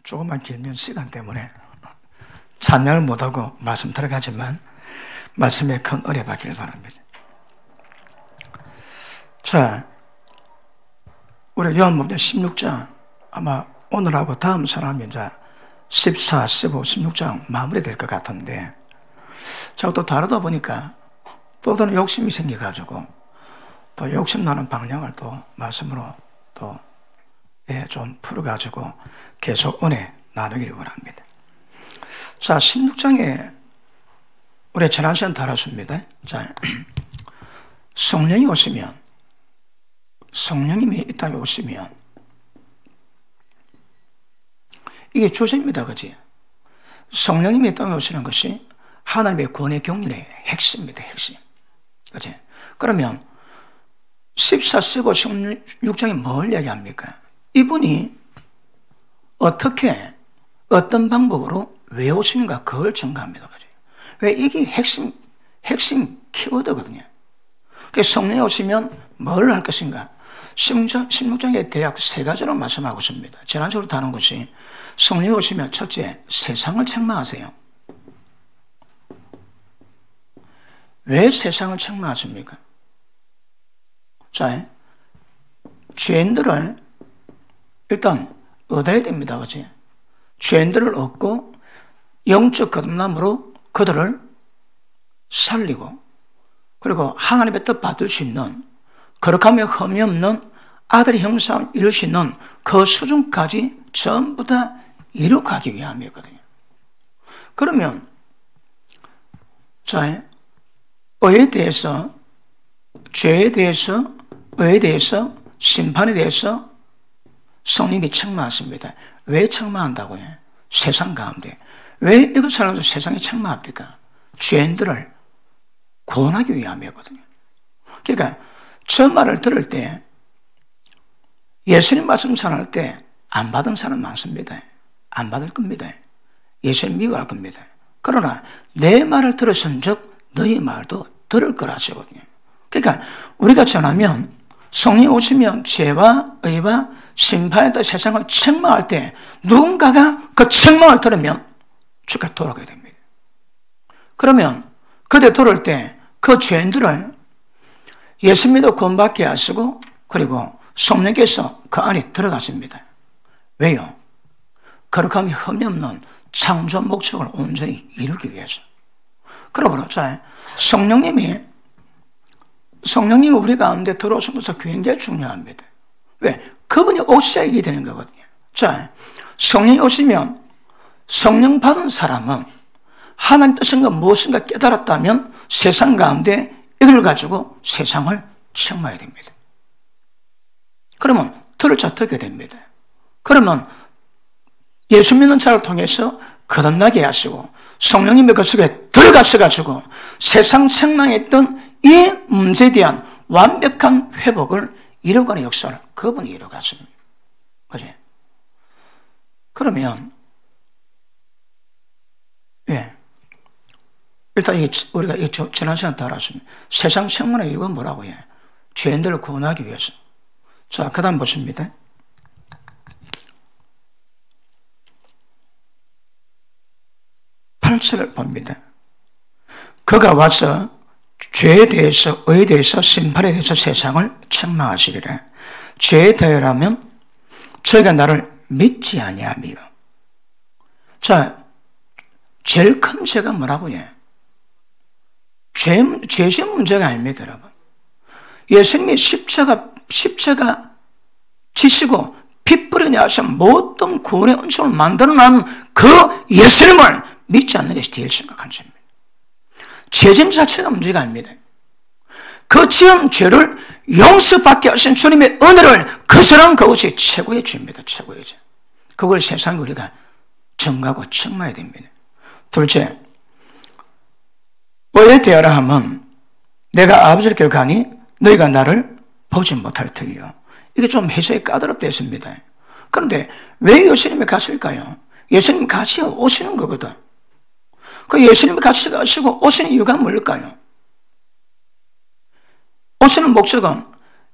조금만 길면 시간 때문에 찬양을 못하고 말씀 들어가지만 말씀에 큰 은혜 받기를 바랍니다. 자, 우리 요한복음 16장 아마 오늘하고 다음 사람이 이제 14, 15, 16장 마무리될 것 같은데 자꾸 또 다루다 보니까 또 다른 욕심이 생겨가지고 또 욕심나는 방향을 또 말씀으로 또 좀 풀어가지고 계속 은혜 나누기를 원합니다. 자, 16장에 우리 지난 시간 다뤘습니다. 자, 성령이 오시면, 성령님이 이 땅에 오시면 이게 주제입니다. 그지? 성령님이 이 땅에 오시는 것이 하나님의 구원의 경륜의 핵심입니다. 핵심. 그지? 그러면 14, 15, 16장이 뭘 얘기합니까? 이분이 어떻게 어떤 방법으로 왜 오시는가 그걸 증가합니다. 그죠? 왜 이게 핵심 키워드거든요. 그래서 성령이 오시면 뭘 할 것인가? 16장에 대략 세 가지로 말씀하고 있습니다. 지난주로 다룬 것이 성령이 오시면 첫째, 세상을 책망하세요. 왜 세상을 책망하십니까? 자, 죄인들을 일단 얻어야 됩니다. 그치? 죄인들을 얻고 영적 거듭남으로 그들을 살리고 그리고 하나님의 뜻 받을 수 있는 거룩하며 흠이 없는 아들의 형상을 이룰 수 있는 그 수준까지 전부 다 이룩하기 위함이거든요. 그러면 자, 의에 대해서, 죄에 대해서, 의에 대해서, 심판에 대해서 성령이 책망하십니다. 왜 책망한다고요? 세상 가운데. 왜 이것을 하면서 세상이 책망합니까? 죄인들을 구원하기 위함이거든요. 그러니까 저 말을 들을 때 예수님 말씀 전할 때 안 받은 사람 많습니다. 안 받을 겁니다. 예수님 미워할 겁니다. 그러나 내 말을 들으신 즉 너희 말도 들을 거라 하시거든요. 그러니까 우리가 전하면 성령이 오시면 죄와 의와 심판에 따라 세상을 책망할 때 누군가가 그 책망을 들으면 주가 돌아가야 됩니다. 그러면 그때 돌아올 때 그 죄인들을 예수 믿어 구원받게 하시고 그리고 성령께서 그 안에 들어가십니다. 왜요? 거룩함이 흠이 없는 창조 목적을 온전히 이루기 위해서. 그러므로 성령님이 우리 가운데 들어오신 것은 굉장히 중요합니다. 왜? 그분이 오셔야 일이 되는 거거든요. 자, 성령이 오시면 성령 받은 사람은 하나님 뜻인가 무엇인가 깨달았다면 세상 가운데 이걸 가지고 세상을 책망해야 됩니다. 그러면 들을 자 듣게 됩니다. 그러면 예수 믿는 자를 통해서 거듭나게 하시고 성령님의 그 속에 들어가셔가지고 세상 책망했던 이 문제에 대한 완벽한 회복을 이루가는 역사를 그분이 이루어갔습니다. 그죠? 그러면 일단 우리가 지난 시간 다 알았습니다. 세상 책망의 이유가 뭐라고 해요? 죄인들을 구원하기 위해서. 자, 그 다음 보십니다. 8절을 봅니다. 그가 와서 죄에 대해서, 의에 대해서, 심판에 대해서 세상을 책망하시리라. 죄에 대하여라면 저희가 나를 믿지 아니하며. 자, 제일 큰 죄가 뭐라고 해요? 죄의 문제가 아닙니다, 여러분. 예수님이 십자가 지시고 피 뿌리냐 하셔 모든 구원의 은총을 만들어내는 그 예수님을 믿지 않는 것이 제일 심각한 죄입니다. 죄짐 자체가 문제가 아닙니다. 그 지은 죄를 용서받게 하신 주님의 은혜를 거절한 그것이 최고의 죄입니다. 최고의 죄. 그걸 세상에 우리가 증가하고 책망해야 됩니다. 둘째, 의에 대하라 하면 내가 아버지께 가니 너희가 나를 보지 못할 터이요. 이게 좀 해석이 까다롭다 했습니다. 그런데 왜 예수님이 가실까요? 예수님 같이 오시는 거거든. 그 예수님이 같이 가시고 오시는 이유가 뭘까요? 오시는 목적은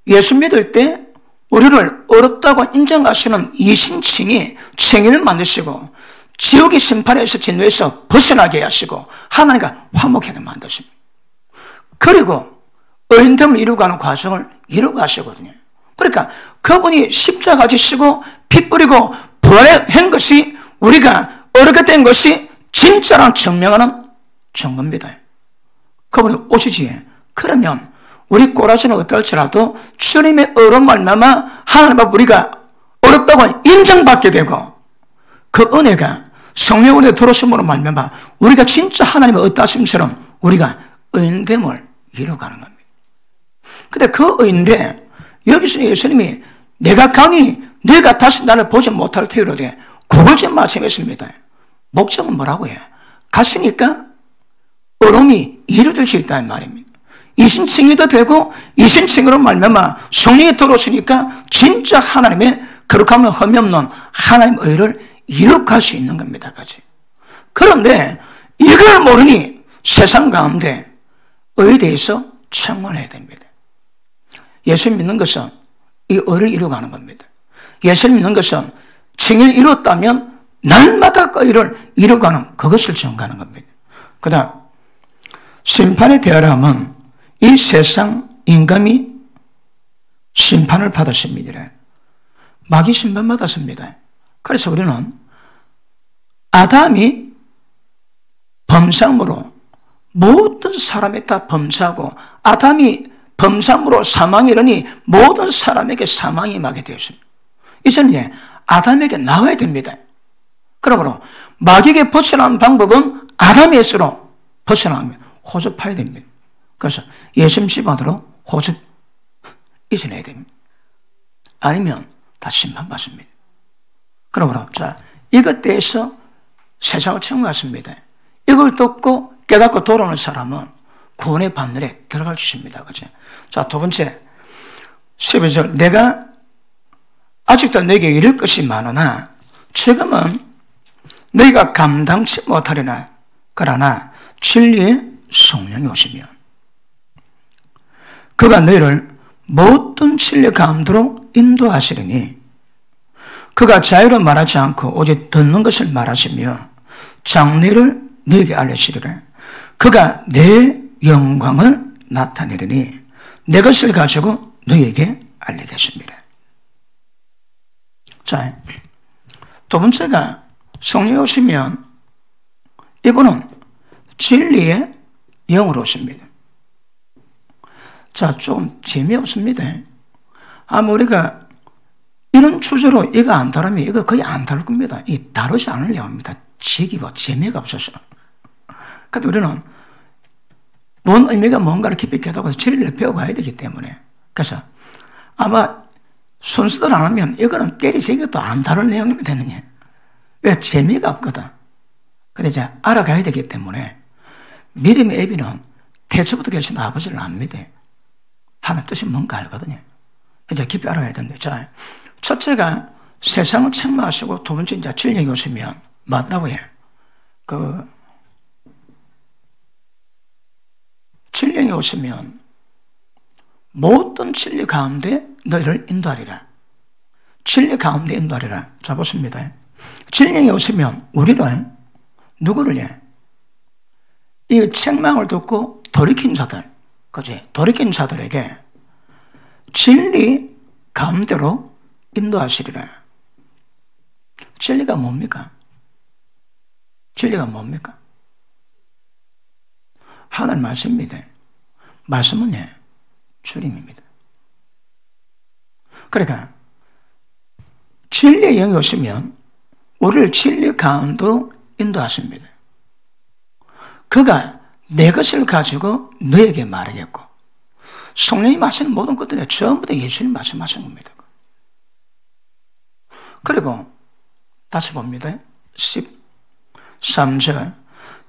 예수 믿을 때 우리를 어렵다고 인정하시는 이신칭이 정의를 만드시고 지옥의 심판에서 진노에서 벗어나게 하시고 하나님과 화목하게 만드십니다. 그리고 의인됨을 이루어가는 과정을 이루어가시거든요. 그러니까 그분이 십자가 지시고 피 뿌리고 부활한 것이 우리가 어렵게 된 것이 진짜랑 증명하는 증거입니다. 그분이 오시지. 그러면 우리 꼬라지는 어떨지라도 주님의 의로 말미암아 하나님 앞 우리가 어렵다고 인정받게 되고 그 은혜가 성령 우리에 들어오심으로 말미암아 우리가 진짜 하나님의 어떠하심처럼 우리가 의인됨을 이루어가는 겁니다. 근데 그 의인데 여기서 예수님이 내가 가니 네가 다시 나를 보지 못할 테이로되 그걸 지금 말씀했습니다. 목적은 뭐라고 해? 갔으니까 어려움이 이루어질 수 있다는 말입니다. 이신칭의도 되고 이신칭의로 말미암아 성령이 들어오시니까 진짜 하나님의 거룩함을 흠이 없는 하나님의 의를 이룩할 수 있는 겁니다. 그런데 이걸 모르니 세상 가운데 의에 대해서 책망해야 됩니다. 예수 믿는 것은 이 의를 이루어가는 겁니다. 예수 믿는 것은 칭의를 이뤘다면 날마다 그 의를 이루어가는 그것을 증거하는 겁니다. 그 다음 심판의 대하람은 이 세상 인간이 심판을 받았습니다. 마귀 심판 받았습니다. 그래서 우리는 아담이 범상으로 모든 사람이 다 범사고 아담이 범상으로 사망이 이르니 모든 사람에게 사망이 임하게 되었습니다. 이제는 아담에게 나와야 됩니다. 그러므로 마귀에게 벗어나는 방법은 아담에서로 벗어나면 호접해야 됩니다. 그래서 예수님 집안으로 호접 이전해야 됩니다. 아니면 다 심판받습니다. 그러므로 자 이것 대해서 세상을 청구했습니다. 이걸 듣고 깨닫고 돌아오는 사람은 구원의 반열에 들어갈 수 있습니다. 그죠? 자, 두 번째 12절 내가 아직도 내게 이를 것이 많으나 지금은 너희가 감당치 못하리나 그러나 진리의 성령이 오시면 그가 너희를 모든 진리 가운데로 인도하시리니 그가 자유로 말하지 않고 오직 듣는 것을 말하시며 장래를 너희에게 알려주리라. 그가 내 영광을 나타내리니 내 것을 가지고 너희에게 알리겠습니다. 자, 두 번째가 성령이 오시면 이분은 진리의 영으로 오십니다. 자, 좀 재미없습니다. 아마 우리가 이런 주제로 이거 안 다루면 이거 거의 안 다룰 겁니다. 이 다루지 않으려고 합니다. 지기고 재미가 없어서. 근데 우리는 뭔 의미가 뭔가를 깊이 깨닫고 진리를 배워가야 되기 때문에. 그래서 아마 순서대로 안 하면 이거는 때리지기도 안 다룰 내용이 되느냐. 왜? 재미가 없거든. 근데 이제 알아가야 되기 때문에 믿음의 애비는 태초부터 계신 아버지를 안 믿어. 하나님 뜻이 뭔가 알거든요. 이제 깊이 알아야 되는데. 자, 첫째가 세상을 책망하시고 두 번째 이제 진리가 오시면 맞다고 해. 진리가 오시면 모든 진리 가운데 너희를 인도하리라. 진리 가운데 인도하리라. 자, 보십니다. 진리가 오시면 우리를 누구를 해? 이 책망을 듣고 돌이킨 자들, 그지? 돌이킨 자들에게 진리 가운데로 인도하시리라. 진리가 뭡니까? 진리가 뭡니까? 하나님 말씀입니다. 말씀은 주님입니다. 그러니까 진리의 영이 오시면 우리를 진리 가운데로 인도하십니다. 그가 내 것을 가지고 너에게 말하겠고 성령이 마시는 모든 것들이 전부 다 예수님 말씀하신 겁니다. 그리고 다시 봅니다. 13절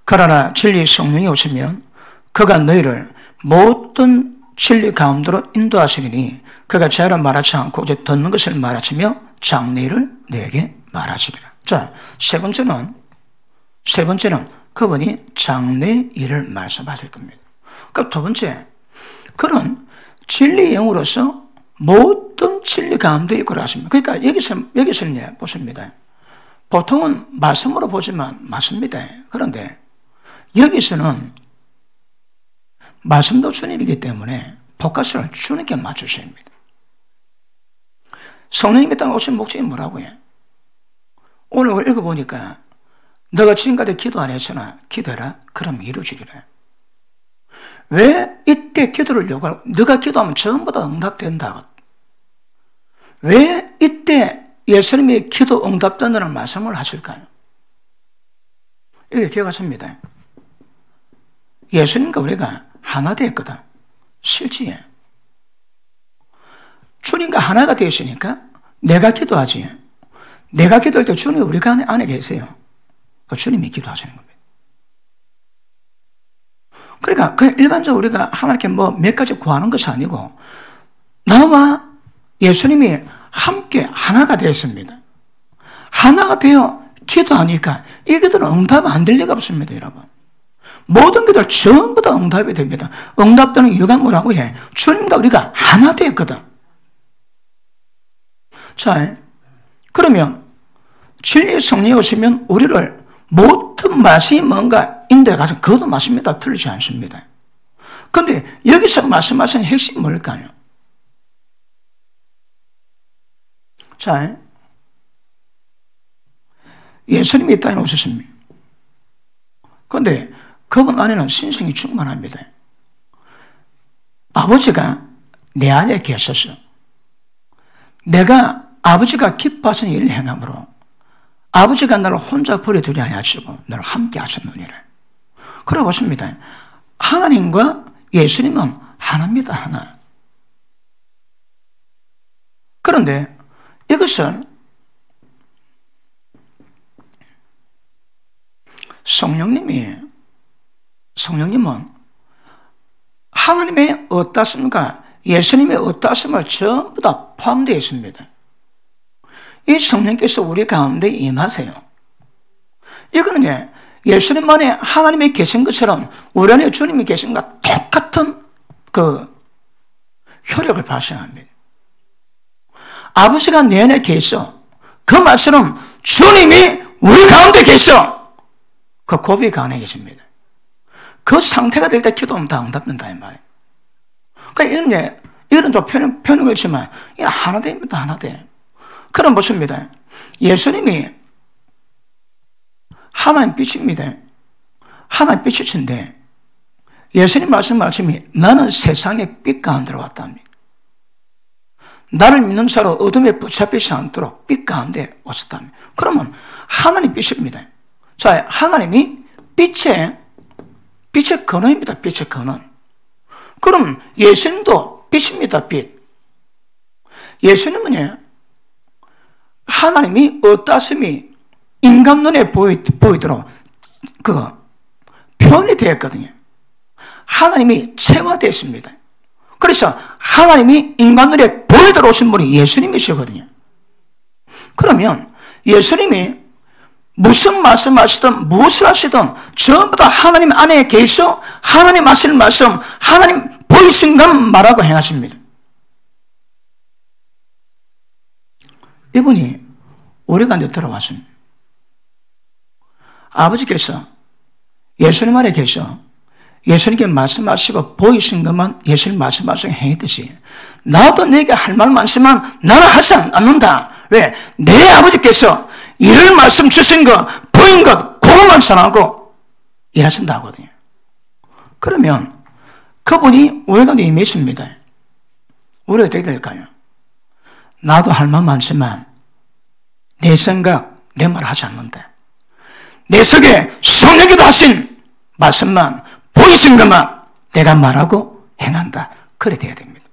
그러나 진리 성령이 오시면 그가 너희를 모든 진리 가운데로 인도하시리니 그가 자유로 말하지 않고 오직 듣는 것을 말하시며 장래를 너에게 말하시리라. 자, 세 번째는 그분이 장래 일을 말씀하실 겁니다. 그러니까 두 번째, 그는 진리의 영으로서 모든 진리 가운데 있고 그렇습니다. 그러니까 여기서는 보십니다. 보통은 말씀으로 보지만 맞습니다. 그런데 여기서는 말씀도 주님이기 때문에 포커스를 주님께 맞추셔야 합니다. 성령님이 땅에 오신 목적이 뭐라고요? 오늘 읽어보니까 너가 지금까지 기도 안 했으나 기도해라. 그럼 이루어지리라. 왜 이때 기도를 요구하고 너가 기도하면 전부 다 응답된다. 왜 이때 예수님이 기도 응답된다는 말씀을 하실까요? 이게 기억하십니다. 예수님과 우리가 하나 되었거든. 실지에. 주님과 하나가 되었으니까 내가 기도하지. 내가 기도할 때 주님이 우리가 안에 계세요. 주님이 기도하시는 겁니다. 그러니까 일반적으로 우리가 하나님께 몇 가지 구하는 것이 아니고 나와 예수님이 함께 하나가 되었습니다. 하나가 되어 기도하니까 이 기도는 응답 안 될 리가 없습니다, 여러분. 모든 기도를 전부 다 응답이 됩니다. 응답되는 이유가 뭐라고 해? 주님과 우리가 하나 되었거든. 자, 그러면 진리의 성령이 오시면 우리를 모든 말씀이 뭔가 인도해가지고 그것도 맞습니다. 틀리지 않습니다. 그런데 여기서 말씀하시는 핵심이 뭘까요? 자, 예수님이 이 땅에 오셨습니다. 그런데 그분 안에는 신성이 충만합니다. 아버지가 내 안에 계셔서 내가 아버지가 기뻐하시는 일을 행함으로 아버지가 나를 혼자 버려두지 아니하시고 나를 함께 하셨느니라. 그래 보십니다. 하나님과 예수님은 하나입니다. 하나. 그런데 이것을 성령님은 하나님의 어떠함과 예수님의 어떠함을 전부 다 포함되어 있습니다. 이 성령께서 우리 가운데 임하세요. 이거는 예수님 안에 하나님이 계신 것처럼 우리 안에 주님이 계신 것과 똑같은 그 효력을 발생합니다. 아버지가 내 안에 계셔. 그 말처럼 주님이 우리 가운데 계셔. 그 고백이 가능해 계십니다. 그 상태가 될 때 기도하면 다 응답된다 이 말이에요. 그러니까 이런 좀 표현은 그렇지만 이건 하나 됩니다. 하나 돼. 그럼 보십니다. 예수님이 하나님 빛입니다. 하나님 빛이신데 예수님 말씀이 나는 세상의 빛 가운데로 왔답니다. 나를 믿는 자로 어둠에 붙잡히지 않도록 빛 가운데 오셨답니다. 그러면 하나님 빛입니다. 자, 하나님이 빛의 근원입니다. 빛의 근원. 그럼 예수님도 빛입니다. 빛. 예수님은 하나님이 어떠함이 인간 눈에 보이도록 표현이 되었거든요. 하나님이 체화되었습니다. 그래서 하나님이 인간 눈에 보이도록 오신 분이 예수님이시거든요. 그러면 예수님이 무슨 말씀하시든 무엇을 하시든 전부 다 하나님 안에 계셔 하나님 하시는 말씀, 하나님 보이신 것 말하고 행하십니다. 이분이 우리 가운데 들어왔습니다. 아버지께서 예수님 안에 계셔 예수님께 말씀하시고 보이신 것만 예수님 말씀하시고 행했듯이 나도 내게 할 말 많지만 나는 하지 않는다. 왜? 내 아버지께서 이럴 말씀 주신 것, 보인 것, 그것만 전하고 일하신다 하거든요. 그러면 그분이 우리 가운데 임했습니다. 우리가 어떻게 될까요? 나도 할 말 많지만 내 생각, 내 말 하지 않는다. 내 속에 성령께도 하신 말씀만 보이신 것만 내가 말하고 행한다. 그래 돼야 됩니다.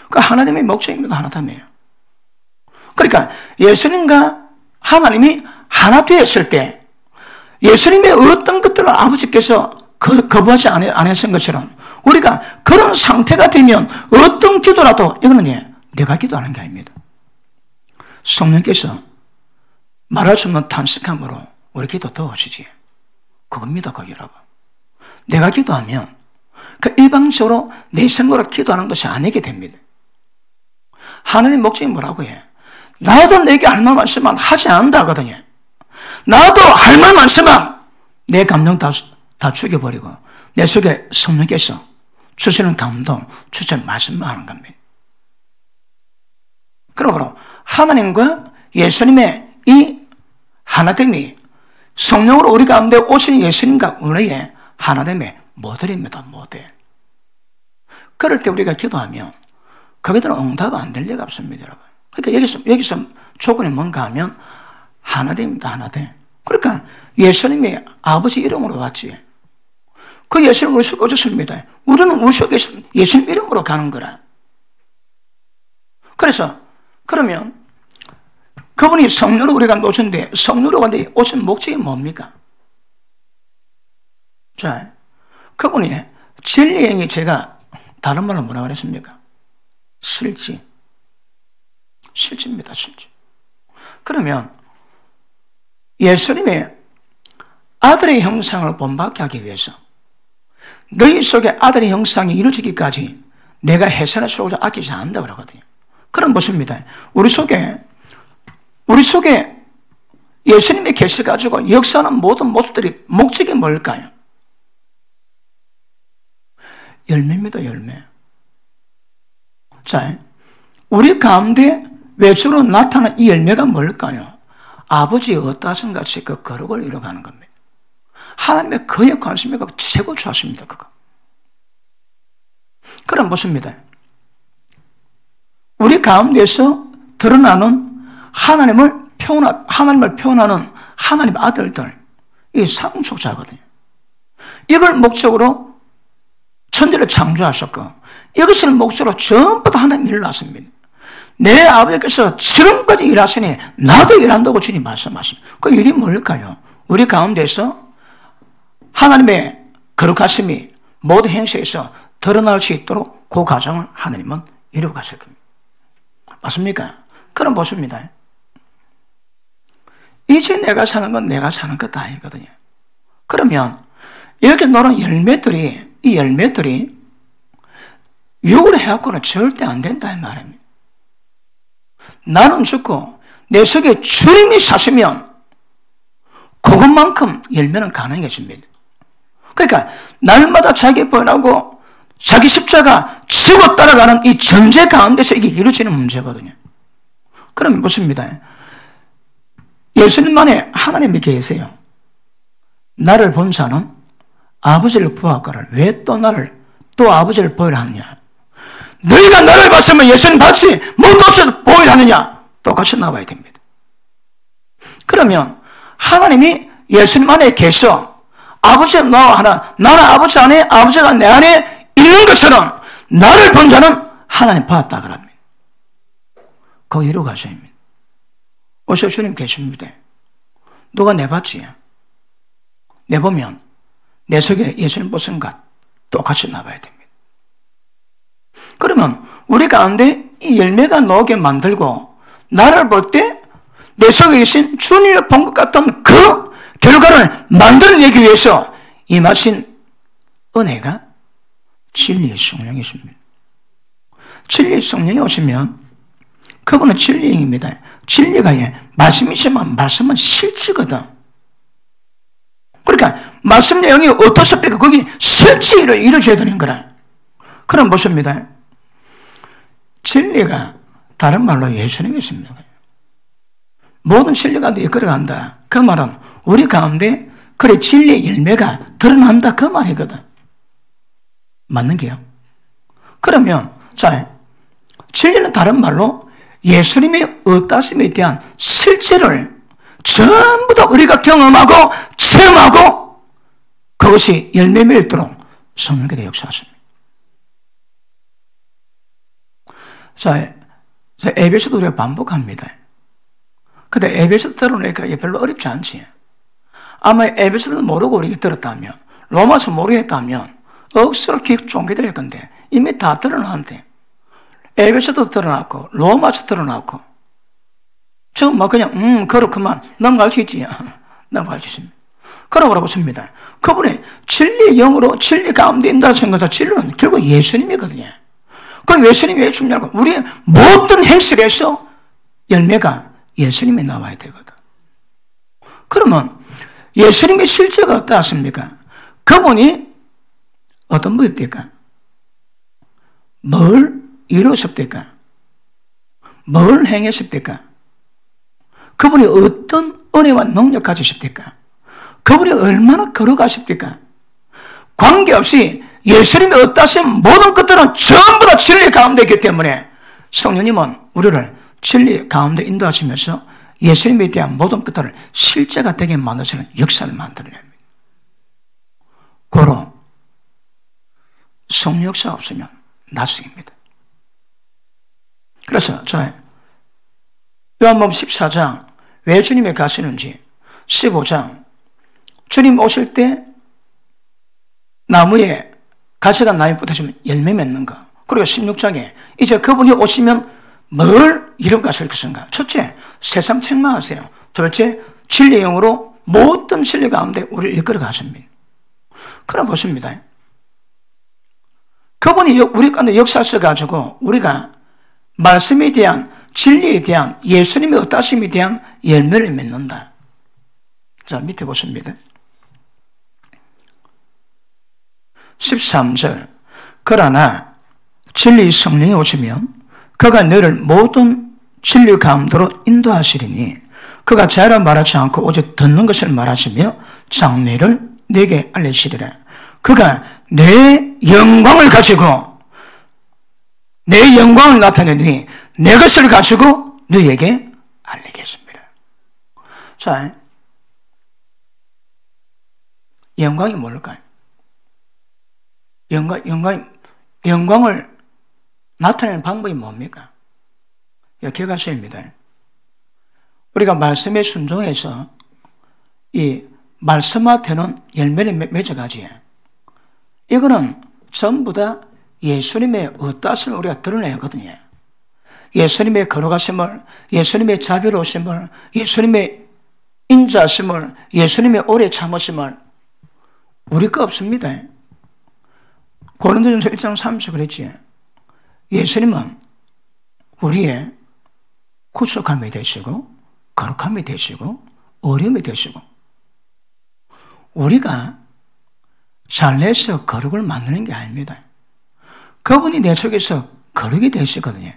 그 하나님의 목적입니다. 하나됨이에요. 그러니까 예수님과 하나님이 하나 되었을 때 예수님의 어떤 것들을 아버지께서 거부하지 않으신 것처럼 우리가 그런 상태가 되면 어떤 기도라도 이거는 내가 기도하는 게 아닙니다. 성령께서 말할 수 없는 탄식함으로 우리 기도 도와주지. 그겁니다. 그거 여러분. 내가 기도하면 그 일방적으로 내 생각으로 기도하는 것이 아니게 됩니다. 하나님 목적이 뭐라고 해? 나도 내게 할 말만 있으면 하지 않는다 하거든요. 나도 할 말만 있으면 내 감정 다 죽여버리고 내 속에 성령께서 주시는 감동, 주시는 말씀만 하는 겁니다. 그러므로 하나님과 예수님의 이 하나됨이 성령으로 우리 가운데 오신 예수님과 우리의 하나됨의 모델입니다. 모델. 그럴 때 우리가 기도하면 거기들은 응답 안 될 리가 없습니다, 여러분. 그러니까 여기서 조건이 뭔가 하면 하나됨입니다. 하나됨. 그러니까 예수님이 아버지 이름으로 왔지. 그 예수님 우리 속에 오셨습니다. 우리는 우리 속에 예수님 이름으로 가는 거라. 그래서 그러면 그분이 성령으로 우리가 오셨는데 성령으로 오신 목적이 뭡니까? 자, 그분이 진리의 행위, 제가 다른 말로 뭐라고 그랬습니까? 실지. 실지입니다. 실지. 그러면 예수님의 아들의 형상을 본받게 하기 위해서 너희 속에 아들의 형상이 이루어지기까지 내가 해산의 소유를 아끼지 않는다고 그러거든요. 그럼 무엇입니다? 우리 속에 예수님이 계셔가지고 역사하는 모든 모습들이 목적이 뭘까요? 열매입니다. 열매. 자, 우리 가운데 외적으로 나타나는 이 열매가 뭘까요? 아버지의 어떠하신 같이 그 거룩을 이뤄가는 겁니다. 하나님의 그의 관심이 최고 좋았습니다. 그거. 그럼 무엇입니다? 우리 가운데서 드러나는 하나님을 표현하는 하나님 아들들, 이 상속자거든요. 이걸 목적으로 천지를 창조하셨고, 이것을 목적으로 전부 다 하나님 일을 하십니다. 내 아버지께서 지금까지 일하시니 나도 일한다고 주님 말씀하십니다. 그 일이 뭘까요? 우리 가운데서 하나님의 거룩하심이 모든 행세에서 드러날 수 있도록 그 과정을 하나님은 이루어 가실 겁니다. 맞습니까? 그럼 보십니다. 이제 내가 사는 건 내가 사는 것 아니거든요. 그러면 여기 노는 열매들이, 이 열매들이 육으로 해갖고는 절대 안 된다 이 말입니다. 나는 죽고 내 속에 주님이 사시면 그것만큼 열매는 가능해집니다. 그러니까 날마다 자기 부인하고 자기 십자가 지고 따라가는 이 전제 가운데서 이게 이루어지는 문제거든요. 그럼 묻습니다. 예수님만에 하나님이 계세요. 나를 본 자는 아버지를 보았거늘 왜 또 아버지를 보이라 하느냐? 너희가 나를 봤으면 예수님 봤지 뭐 똑같이 보이라 하느냐? 똑같이 나와야 됩니다. 그러면 하나님이 예수님 안에 계셔 아버지가 나와 하나, 나는 아버지 안에, 아버지가 내 안에 있는 것처럼 나를 본 자는 하나님 봤다 그럽니다. 거기 이루어 가셔야 합니다. 오셔 주님 계십니다. 누가 내 봤지? 내 보면 내 속에 예수님 보신 것 똑같이 나와야 됩니다. 그러면 우리 가운데 이 열매가 나오게 만들고 나를 볼 때 내 속에 계신 주님을 본 것 같은 그 결과를 만들어내기 위해서 임하신 은혜가 진리의 성령이십니다. 진리의 성령이 오시면 그분은 진리의 영입니다. 진리가 말씀이지만 말씀은 실지거든. 그러니까 말씀 내용이 어떻습니까? 거기 실지로 이루어져야 되는 거라. 그럼 보십니다. 진리가 다른 말로 예수님이십니다. 모든 진리가 이끌어간다. 그 말은 우리 가운데 그래 진리의 열매가 드러난다 그 말이거든. 맞는 게요. 그러면 자 진리는 다른 말로 예수님의 어떠심에 대한 실제를 전부 다 우리가 경험하고 체험하고 그것이 열매 맺도록 성령께서 역사하십니다. 자, 에베소도 우리가 반복합니다. 근데 에베소도 들어오니까 별로 어렵지 않지. 아마 에베소도 모르고 우리가 들었다면, 로마서 모르겠다면 억수로 쫑게 될 건데 이미 다 드러나는데 에베소도 드러났고 로마서 드러났고 저 뭐 그냥 그렇구만 넘어갈 수 있지. 넘어갈 수 있습니다. 그러고 보십니다. 그분이 진리 영으로 진리 가운데 인도하신 것은 진리는 결국 예수님이거든요. 그럼 예수님이 왜 중요하고? 우리의 모든 행실에서 열매가 예수님이 나와야 되거든. 그러면 예수님의 실제가 어떠하십니까? 그분이 어떤 분입니까? 뭘 이루셨습니까? 뭘 행했습니까? 그분이 어떤 은혜와 능력 가지셨습니까? 그분이 얼마나 걸어가십니까? 관계없이 예수님이 어떠신 모든 것들은 전부 다 진리 가운데 있기 때문에 성령님은 우리를 진리 가운데 인도하시면서 예수님에 대한 모든 것들을 실제가 되게 만드시는 역사를 만들어냅니다. 고로 성령 역사가 없으면 낯익입니다. 그래서 요한복음 14장 왜 주님이 가시는지, 15장 주님 오실 때 나무에 가시가 나무에 붙으시면 열매 맺는 거, 그리고 16장에 이제 그분이 오시면 뭘 이루고 가실 것인가. 첫째, 세상 책망하세요. 둘째, 진리의 영으로 모든 진리 가운데 우리를 이끌어 가십니다. 그럼 보십니다. 그분이 우리 가운데 역사하셔 가지고 우리가 말씀에 대한, 진리에 대한, 예수님의 어떠심에 대한 열매를 맺는다. 자, 밑에 보십니다. 13절. 그러나 진리 성령이 오시면 그가 너를 모든 진리 가운데로 인도하시리니 그가 자유라 말하지 않고 오직 듣는 것을 말하시며 장래를 내게 알리시리라. 그가 내 영광을 가지고 내 영광을 나타내니 내 것을 가지고 너에게 알리겠습니다. 자, 영광이 뭘까요? 영광을 나타내는 방법이 뭡니까? 기억하셔야입니다. 우리가 말씀에 순종해서 이 말씀화되는 열매를 맺어가지. 이거는 전부 다 예수님의 어떠함을 우리가 드러내거든요. 예수님의 걸어가심을, 예수님의 자비로우심을, 예수님의 인자심을, 예수님의 오래 참으심을 우리 거 없습니다. 고린도전서 1장 30 그랬지. 예수님은 우리의 구속함이 되시고 거룩함이 되시고 어려움이 되시고 우리가 잘내서 거룩을 만드는 게 아닙니다. 그분이 내 속에서 거룩이 되시거든요.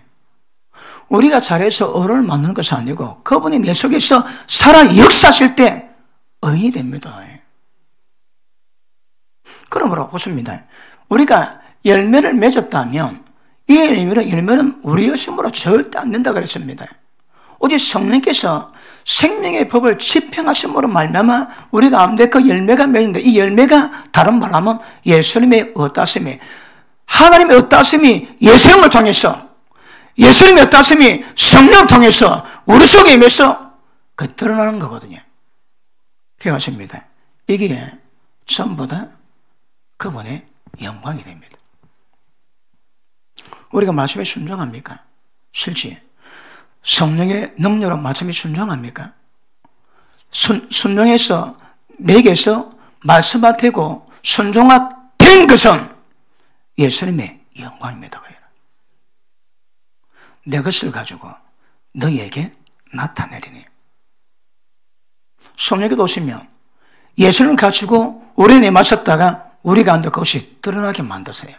우리가 잘해서 어를 만드는 것이 아니고 그분이 내 속에서 살아 역사하실 때 의인이 됩니다. 그러므로 보십니다. 우리가 열매를 맺었다면 이 열매는 우리 열심으로 절대 안 된다고 그랬습니다. 오직 성령께서 생명의 법을 집행하심으로 말미암아 우리 가운데 그 열매가 맺는데 이 열매가 다른 말로 하면 예수님의 어떠하심이, 하나님의 어떠하심이 예수님을 통해서, 예수님의 어떠하심이 성령을 통해서 우리 속에 임해서 그 드러나는 거거든요. 기억하십니다. 이게 전부 다 그분의 영광이 됩니다. 우리가 말씀에 순종합니까? 실제 성령의 능력으로 말씀에 순종합니까? 순종해서 내게서 말씀화되고 순종화된 것은 예수님의 영광입니다. 내 것을 가지고 너희에게 나타내리니. 성령께도 오시면 예수를 가지고 우리 안에 마셨다가 우리 가운데 그것이 드러나게 만드세요.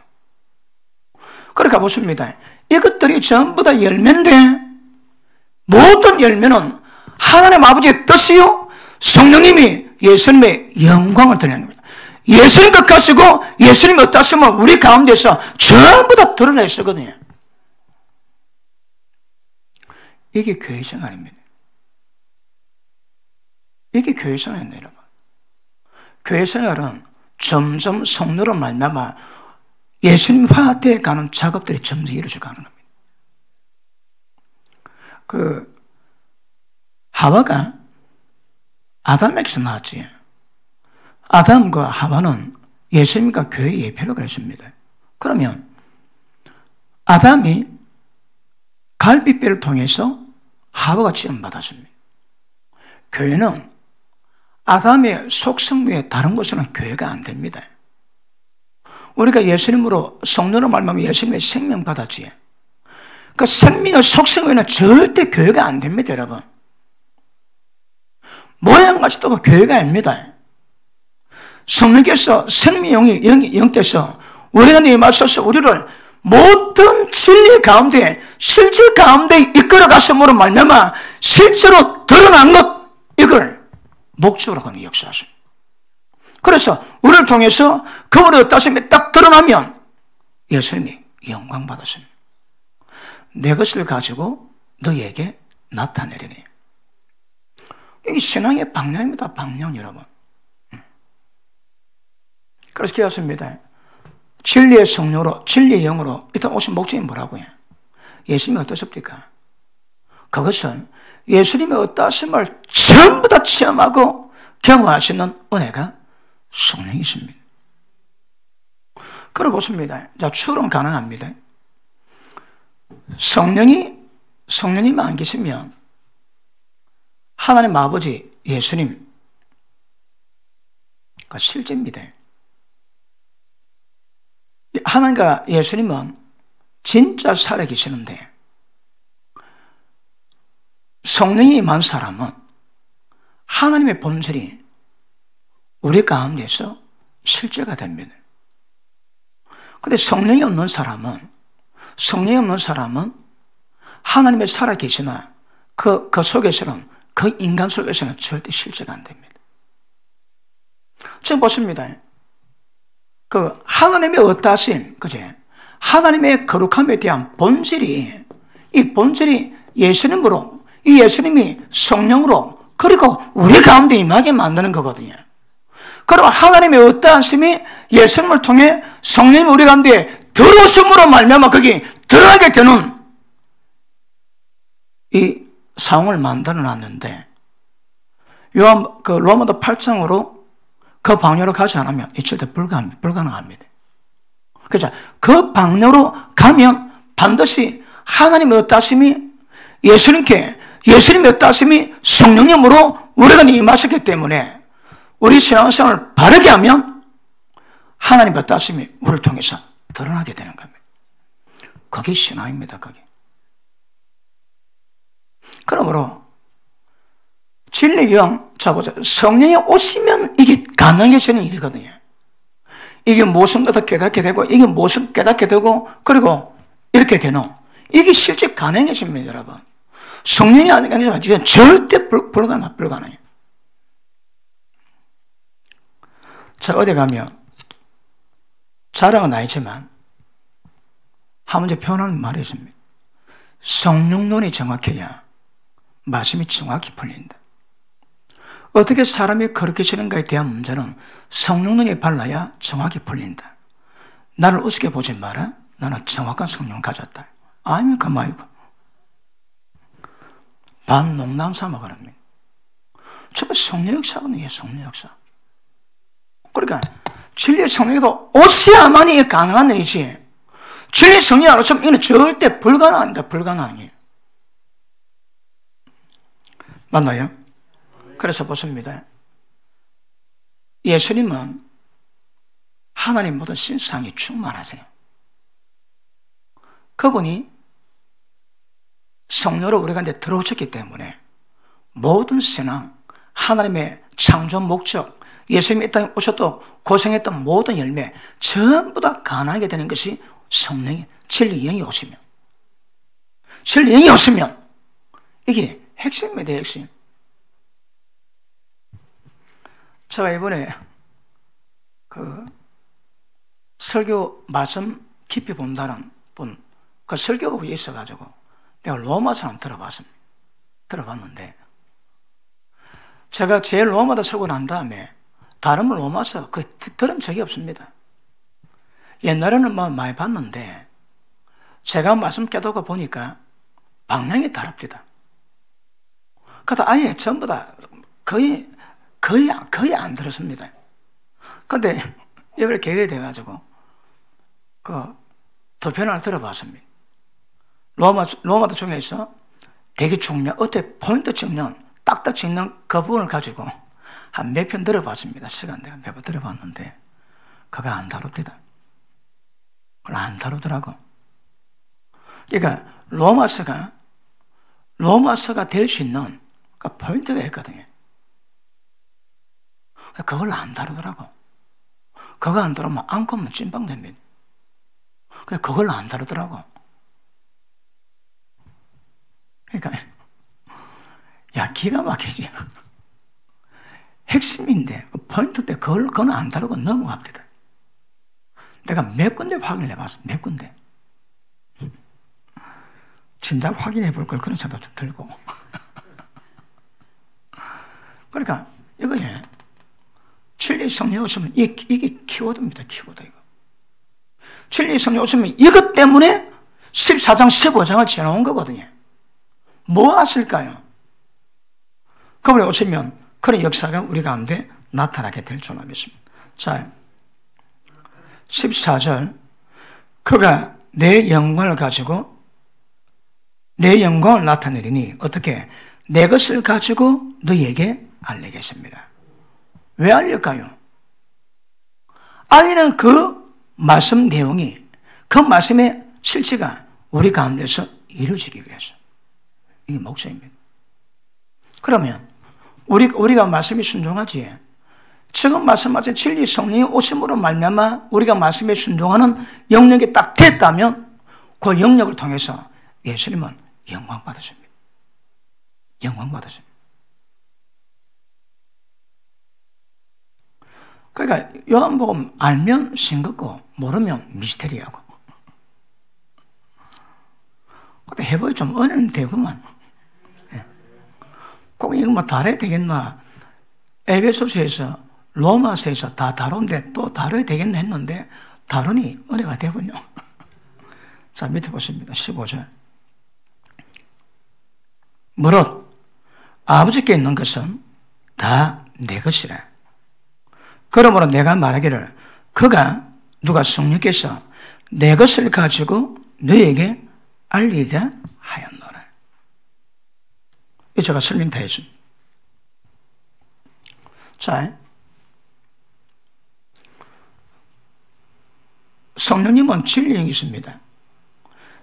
그러니까 보십니다. 이것들이 전부 다 열매인데 모든 열매는 하나님 아버지의 뜻이요 성령님이 예수님의 영광을 드러내는 겁니다. 예수님 것 가지고 예수님이 어떠하시면 우리 가운데서 전부 다 드러내 있거든요. 이게 교회 생활입니다. 이게 교회 생활입니다, 여러분. 교회 생활은 점점 성령으로 말미암아 예수님화되어 가는 작업들이 점점 이루어져 가는 겁니다. 하와가 아담에게서 나왔지. 아담과 하와는 예수님과 교회의 예표로 그랬습니다. 그러면 아담이 갈비뼈를 통해서 하와가 지음받았습니다. 교회는 아담의 속성 외에 다른 것으로는 교회가 안 됩니다. 우리가 예수님으로 성령으로 말미암아 예수님의 생명 받았지. 그 생명의 속성 외에는 절대 교회가 안 됩니다, 여러분. 모양같이 또 교회가 아닙니다. 성령께서 생명의 영께서 우리가 임하셔서 우리를 모든 진리 가운데 실제 가운데 이끌어갔음으로 말미암아 실제로 드러난 것, 이걸 목적으로 하는 역사하십니다. 그래서 우리를 통해서 그분의 어떠심이 딱 드러나면 예수님이 영광 받았습니다. 내 것을 가지고 너에게 나타내리니. 이게 신앙의 방향입니다. 방향, 여러분. 그래서 기억하십니다. 진리의 성령으로, 진리의 영으로 일단 오신 목적이 뭐라고요? 예수님이 어떠십니까? 그것은 예수님의 어떠심을 전부 다 체험하고 경험하시는 은혜가 성령이십니다. 그래 보십니다. 자, 추론 가능합니다. 성령님이 안 계시면 하나님 아버지 예수님가 실제입니다. 하나님과 예수님은 진짜 살아계시는데 성령이 임한 사람은 하나님의 본질이 우리 가운데서 실제가 됩니다. 그런데 성령이 없는 사람은 하나님의 살아계시나 그 속에서는, 그 인간 속에서는 절대 실제가 안 됩니다. 지금 보십니다. 그 하나님의 어떠하심, 그제? 하나님의 거룩함에 대한 본질이, 이 본질이 예수님으로, 이 예수님이 성령으로, 그리고 우리 가운데 임하게 만드는 거거든요. 그럼 하나님의 어떠하심이 예수님을 통해 성령이 우리 가운데 들어오심으로 말미암아 거기 들어가게 되는 이 상황을 만들어 놨는데, 로마서 8장으로 그 방향으로 가지 않으면 이 절대 불가능합니다. 그렇죠? 그 방향으로 가면 반드시 하나님의 어떠하심이 예수님의 어떠하심이 성령님으로 우리가 임하셨기 때문에 우리 신앙생활을 바르게 하면 하나님의 어떠하심이 우리를 통해서 드러나게 되는 겁니다. 그게 신앙입니다. 그게. 그러므로 진리 영, 자 보자. 성령이 오시면 이게 가능해지는 일이거든요. 이게 무슨 것도 깨닫게 되고, 이게 무슨 깨닫게 되고, 그리고 이렇게 되는, 이게 실제 가능해집니다, 여러분. 성령이 아니라 절대 불가능해요. 자, 어디 가면 자랑은 아니지만 한 문제 표현하는 말이 있습니다. 성령론이 정확해야 말씀이 정확히 풀린다. 어떻게 사람이 거룩해지는가에 대한 문제는 성령론이 발라야 정확히 풀린다. 나를 우습게 보지 마라. 나는 정확한 성령 가졌다. 아니면 그 말고 반농담 삼아 그럽니다. 정말 성령 역사거든요. 성령 역사. 그러니까 진리의 성령에도 오셔야만이 가능한 일이지, 진리의 성령이 안 오시면 이건 절대 불가능합니다. 불가능해요. 맞나요? 그래서 보십니다. 예수님은 하나님 모든 신상이 충만하세요. 그분이 성령으로 우리 가운데 들어오셨기 때문에 모든 신앙, 하나님의 창조 목적, 예수님이 이 땅에 오셔도 고생했던 모든 열매 전부 다 가능하게 되는 것이 성령이, 진리 영이 오시면, 진리 영이 오시면 이게 핵심입니다. 핵심. 제가 이번에 그 설교 말씀 깊이 본다는 분, 그 설교가 있어가지고 내가 로마서 한번 들어봤는데, 제가 제일 로마서 쓰고 난 다음에 다른 로마서 들은 적이 없습니다. 옛날에는 많이 봤는데 제가 말씀 깨닫고 보니까 방향이 다릅니다. 그래서 아예 전부 다 거의 안 들었습니다. 그런데 이번에 계획이 돼가지고 두 편을 들어봤습니다. 로마서 중에서 되게 중요한, 어떻게 포인트 찍는, 딱딱 찍는 그 부분을 가지고 한 몇 편 들어봤습니다. 시간 내가 몇 번 들어봤는데 그거 안 다룹니다. 다루더라고. 그러니까 로마서가 될 수 있는 그 포인트가 있거든요. 그걸 안 다루더라고. 그거 안 다루면 안고면 찐빵됩니다. 그걸 안 다루더라고. 그러니까 야, 기가 막히지. 핵심인데 그 포인트 때 그건 안 다루고 넘어갑니다. 내가 몇 군데 확인을 해봤어. 몇 군데. 진작 확인해 볼 걸 그런 생각도 좀 들고. 그러니까 이거에 진리 성령 오시면 이게 키워드입니다. 키워드 이거. 진리 성령 오시면 이것 때문에 14장 15장을 지나온 거거든요. 뭐 하실까요? 그분이 오시면 그런 역사가 우리 가운데 나타나게 될 줄 믿습니다. 자, 14절 그가 내 영광을 가지고 내 영광을 나타내리니 어떻게? 내 것을 가지고 너희에게 알리겠습니다. 왜 알릴까요? 알리는 그 말씀 내용이 그 말씀의 실체가 우리 가운데서 이루어지기 위해서 이게 목적입니다. 그러면 우리가 말씀에 순종하지 지금 말씀하신 진리 성령이 오심으로 말미암아 우리가 말씀에 순종하는 영역이 딱 됐다면 그 영역을 통해서 예수님은 영광 받으십니다. 영광 받으십니다. 그러니까 요한복음 알면 싱겁고 모르면 미스테리하고. 근데 해보니 좀 은혜는 되구만. 꼭 이거 뭐 다뤄야 되겠나. 에베소서에서 로마서에서 다 다룬데 또 다뤄야 되겠나 했는데 다루니 은혜가 되군요. 자, 밑에 보십니다. 15절. 무릇 아버지께 있는 것은 다 내 것이라. 그러므로 내가 말하기를 그가 누가 성령께서 내 것을 가지고 너에게 알리라 하였노라. 이 제가 설명 다 했습니다. 자, 성령님은 진리에 있습니다.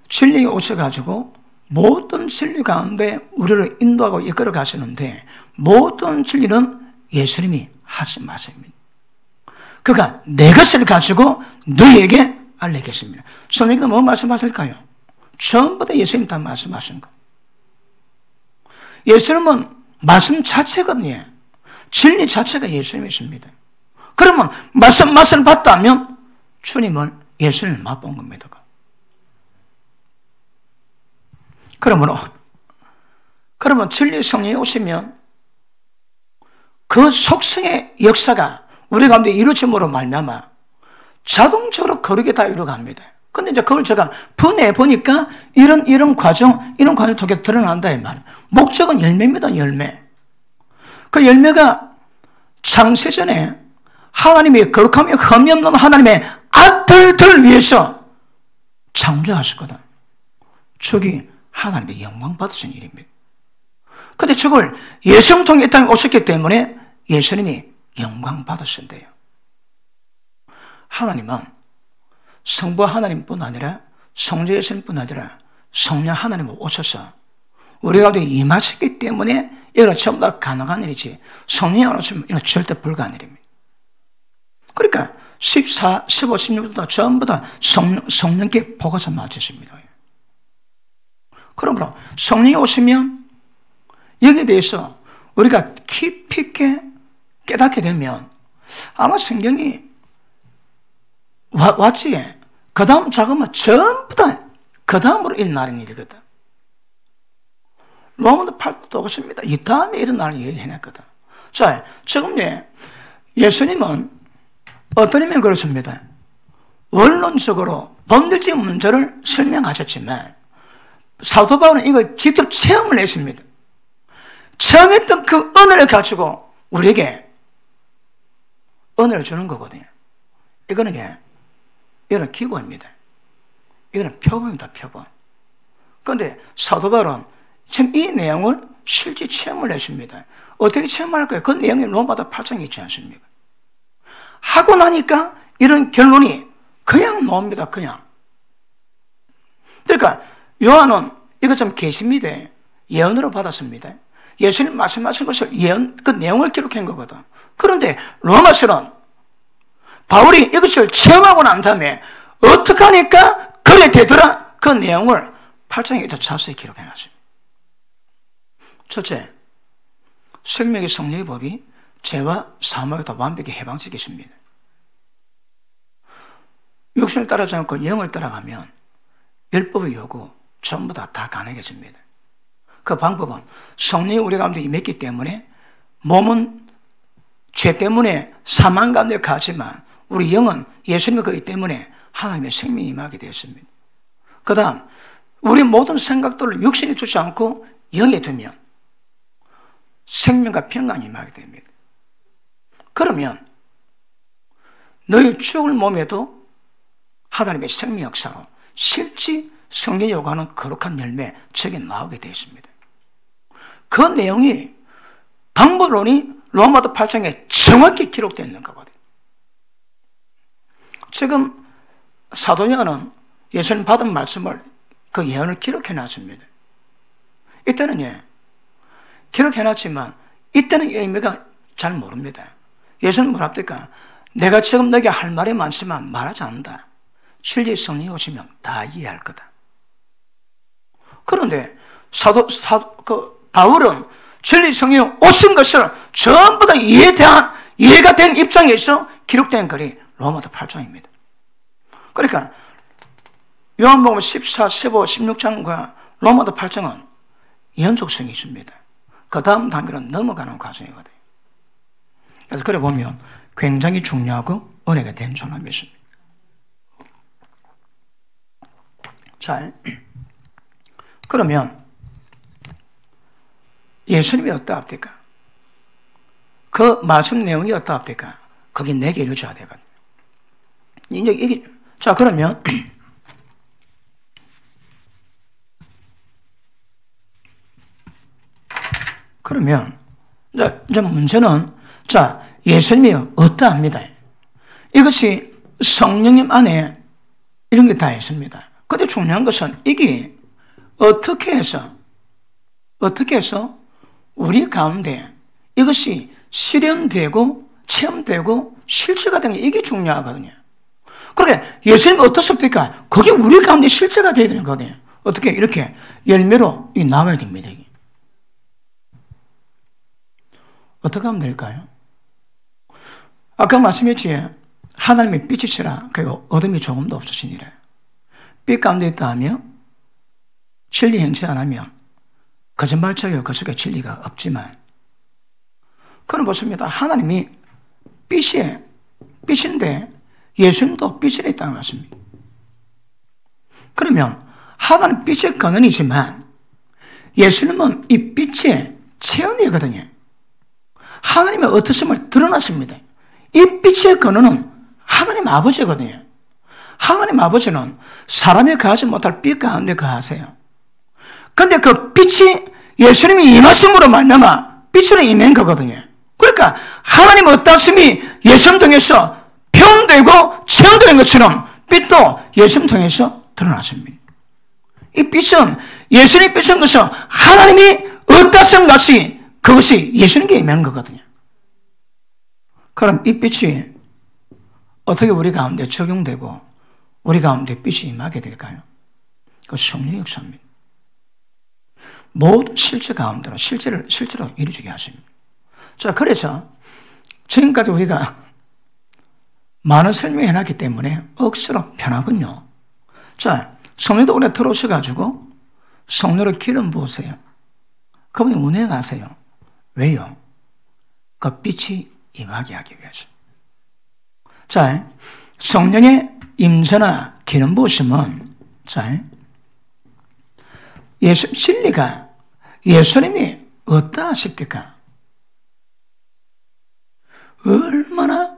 진리에 오셔가지고 모든 진리 가운데 우리를 인도하고 이끌어 가시는데 모든 진리는 예수님이 하신 말씀입니다. 그가 내 것을 가지고 너희에게 알리겠습니다. 성령님은 뭐 말씀하실까요? 전부 다 예수님 다 말씀하신 거. 예수님은 말씀 자체거든요. 진리 자체가 예수님이십니다. 그러면 맛을 봤다면 주님을 예수님을 맛본 겁니다. 그러면 진리 성령이 오시면 그 속성의 역사가 우리 가운데 이루어짐으로 말미암아 자동적으로 거룩이 다 이루어갑니다. 근데 이제 그걸 제가 분해해 보니까 이런 과정 통해 드러난다 이 말이에요. 목적은 열매입니다. 열매. 그 열매가 창세전에 하나님이 거룩하며 흠이 없는 하나님의 아들들을 위해서 창조하셨거든. 저기 하나님의 영광 받으신 일입니다. 근데 저걸 예수님 통해 이 땅에 오셨기 때문에 예수님이 영광 받으신대요. 하나님은 성부 하나님뿐 아니라 성자 예수님뿐 아니라 성령 하나님을 오셔서 우리 가운데 임하셨기 때문에 이거 전부 다 가능한 일이지 성령이 안 오시면 이건 절대 불가한 일입니다. 그러니까 14, 15, 16도 전부 다 성령께 보고서 맞으십니다. 그러므로 성령이 오시면 여기에 대해서 우리가 깊이 있게 깨닫게 되면 아마 성경이 왔지 그 다음 작업은 전부 다 그 다음으로 일어나는 일이거든. 로마서 8도 똑같습니다. 이 다음에 일어나는 일을 해냈거든. 자, 지금 예수님은 어떤 의미는 그렇습니다. 원론적으로 본질적 문제를 설명하셨지만 사도 바울은 이걸 직접 체험을 했습니다. 체험했던 그 은혜를 가지고 우리에게 은혜를 주는 거거든요. 이거는 기본입니다. 이거는 표본입니다. 표본. 그런데 사도 바울은 지금 이 내용을 실제 체험을 했습니다. 어떻게 체험할까요? 그 내용이 로마서 8장에 있지 않습니까? 하고 나니까 이런 결론이 그냥 나옵니다. 그냥. 그러니까 요한은 이것 좀 계십니다. 예언으로 받았습니다. 예수님 말씀하신 것을 예언, 그 내용을 기록한 거거든. 그런데 로마서는 바울이 이것을 체험하고 난 다음에 어떻게 하니까 그래 되더라, 그 내용을 8장에서 자세히 기록해 놨습니다. 첫째, 생명의 성령의 법이 죄와 사망을 다 완벽히 해방시키십니다. 육신을 따라가지 않고 영을 따라가면 율법의 요구 전부 다 가능해집니다. 그 방법은 성령이 우리 가운데 임했기 때문에 몸은 죄 때문에 사망 가운데 가지만 우리 영은 예수님의 거기 때문에 하나님의 생명이 임하게 되었습니다. 그 다음 우리 모든 생각들을 육신에 두지 않고 영에 두면 생명과 평강이 임하게 됩니다. 그러면 너희 죽을 몸에도 하나님의 생명 역사로 실제 성령이 요구하는 거룩한 열매, 저게 나오게 되어 있습니다. 그 내용이 방법론이 로마서 8장에 정확히 기록되어 있는 거거든요. 지금 사도 요한은 예수님 받은 말씀을 그 예언을 기록해 놨습니다. 이때는 기록해 놨지만 이때는 의미가 잘 모릅니다. 예수는 뭐라 합니까? 내가 지금 너에게 할 말이 많지만 말하지 않는다. 실제 성령이 오시면 다 이해할 거다. 그런데 바울은 진리 성령이 오신 것을 전부 다 이해가 된 입장에서 기록된 글이 로마서 8장입니다. 그러니까 요한복음 14, 15, 16장과 로마서 8장은 연속성이 있습니다. 그 다음 단계는 넘어가는 과정이거든요. 그래서 그래 보면 굉장히 중요하고 은혜가 된 줄로 믿습니다. 자, 그러면 예수님이 어떠합니까? 그 말씀 내용이 어떠합니까? 그게 내게 이루어져야 되거든요. 이게, 자, 그러면 이제 문제는, 자, 예수님이 어떠합니다. 이것이 성령님 안에 이런 게 다 있습니다. 근데 중요한 것은 이게 어떻게 해서 우리 가운데 이것이 실현되고 체험되고 실제가 되는 게 이게 중요하거든요. 그러니까 예수님이 어떻습니까? 그게 우리 가운데 실제가 되어야 되는 거거든요. 어떻게 이렇게 열매로 나와야 됩니다. 이게. 어떻게 하면 될까요? 아까 말씀했지, 하나님의 빛이시라 그리고 어둠이 조금도 없으시니라. 빛 가운데 있다 하면 진리 행치 안 하면 거짓말처럼 그 속에 진리가 없지만, 그건 보십니다. 하나님이 빛인데 예수님도 빛이 있다는 말씀입니다. 그러면 하나님 빛의 근원이지만 예수님은 이 빛의 체험이거든요. 하나님의 어떠심을 드러났습니다. 이 빛의 근원은 하나님 아버지거든요. 하나님 아버지는 사람이 가지 못할 빛 가운데 거하세요. 그런데 그 빛이 예수님이 임하심으로 말미암아 빛으로 임한 거거든요. 그러니까 하나님 어떠심이 예수님 통해서 표현되고 체험되는 것처럼 빛도 예수님 통해서 드러났습니다. 이 빛은, 예수님의 빛은 것은 하나님이 어떠심 같이 그것이 예수님께 임한 거거든요. 그럼 이 빛이 어떻게 우리 가운데 적용되고 우리 가운데 빛이 임하게 될까요? 그 성령의 역사입니다. 모든 실제 가운데로 실제로 이루어지게 하십니다. 자, 그래서 지금까지 우리가 많은 설명해 놨기 때문에 억수로 편하군요. 자, 성령도 오래 들어오셔가지고 성령으로 기름 부으세요. 그분이 운행하세요. 왜요? 그 빛이 임하게 하기 위해서. 자, 성령의 임재나 기름 부으심은, 자, 진리가 예수님이 어떠하십니까? 얼마나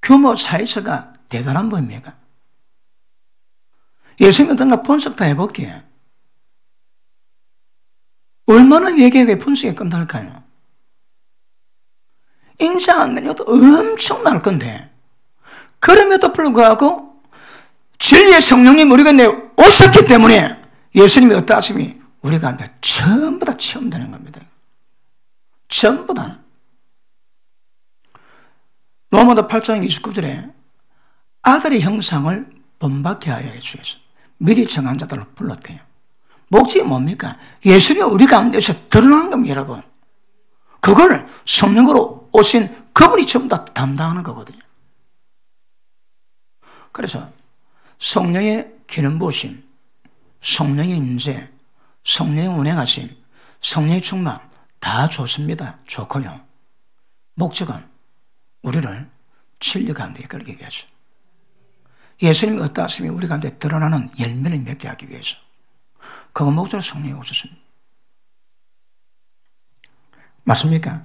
규모 차이가 대단한 분입니까? 예수님이 어떤가 분석 다 해볼게요. 얼마나 얘기하기에 분석이 끝날까요? 인정 안 되는 것도 엄청날 건데, 그럼에도 불구하고 진리의 성령님 우리가 오셨기 때문에 예수님이 어떠 하심이 우리 가운데 전부 다 체험되는 겁니다. 전부 다. 로마서 8장 29절에 아들의 형상을 본받게 하여 주셔서 미리 정한 자들을 불렀대요. 목적이 뭡니까? 예수님이 우리 가운데서 드러나는 겁니다, 여러분. 그걸 성령으로 오신 그분이 전부 다 담당하는 거거든요. 그래서 성령의 기름 부으심, 성령의 인재, 성령의 운행하심, 성령의 충만 다 좋습니다. 좋고요. 목적은 우리를 진리 가운데 이끌기 위해서, 예수님이 어떠하심이 우리 가운데 드러나는 열매를 맺게 하기 위해서, 그거 목적으로 성령이 오셨습니다. 맞습니까?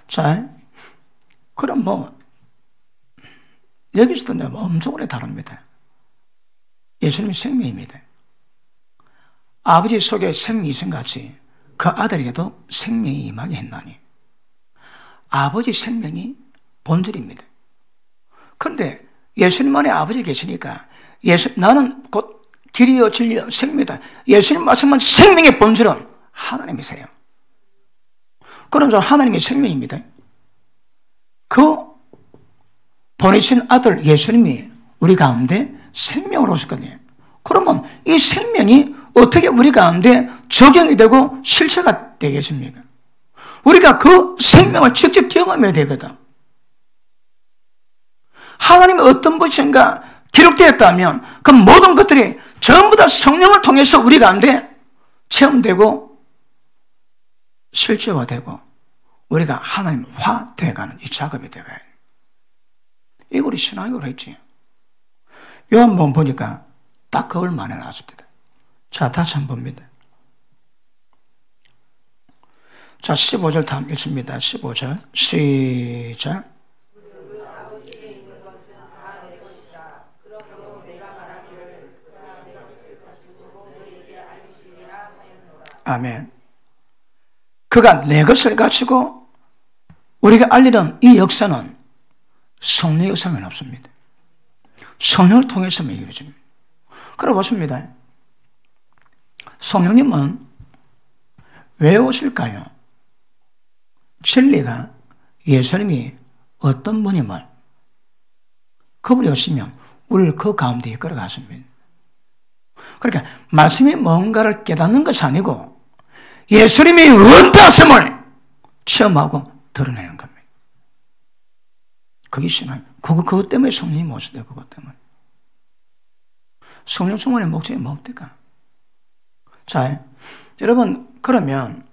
자, 그럼 여기서도 엄청 오래 다릅니다. 예수님이 생명입니다. 아버지 속에 생명이 있은 같이 그 아들에게도 생명이 임하게 했나니, 아버지 생명이 본질입니다. 그런데 예수님 안에 아버지 계시니까 나는 곧 길이요 진리요 생명이다. 예수님 말씀은 생명의 본질은 하나님이세요. 그런 점 하나님의 생명입니다. 그 보내신 아들 예수님이 우리 가운데 생명으로 오셨거든요. 그러면 이 생명이 어떻게 우리 가운데 적용이 되고 실체가 되겠습니까? 우리가 그 생명을 직접 경험해야 되거든. 하나님이 어떤 분이신가 기록되었다면 그 모든 것들이 전부 다 성령을 통해서 우리 가운데 체험되고 실제화되고 우리가 하나님화 되어가는 이 작업이 되어가요. 이거 우리 신앙으로 했지. 요한복음 보니까 딱 그걸 만에 나왔습니다. 자, 다시 한번 봅니다. 자, 15절 다음 읽습니다. 15절 시작. 아멘. 그가 내 것을 가지고 우리가 알리던 이 역사는 성령의 역사는 없습니다. 성령을 통해서만 이루어집니다. 그래 보십니다. 성령님은 왜 오실까요? 진리가 예수님이 어떤 분임을, 그분이 오시면 우리를 그 가운데 이끌어 갔습니다. 그러니까 말씀이 뭔가를 깨닫는 것이 아니고 예수님이 어떠하심을 체험하고 드러내는 겁니다. 그게 신앙. 그것 때문에 성령이 오시대. 그것 때문에. 성령 충만의 목적이 뭡니까? 자, 여러분, 그러면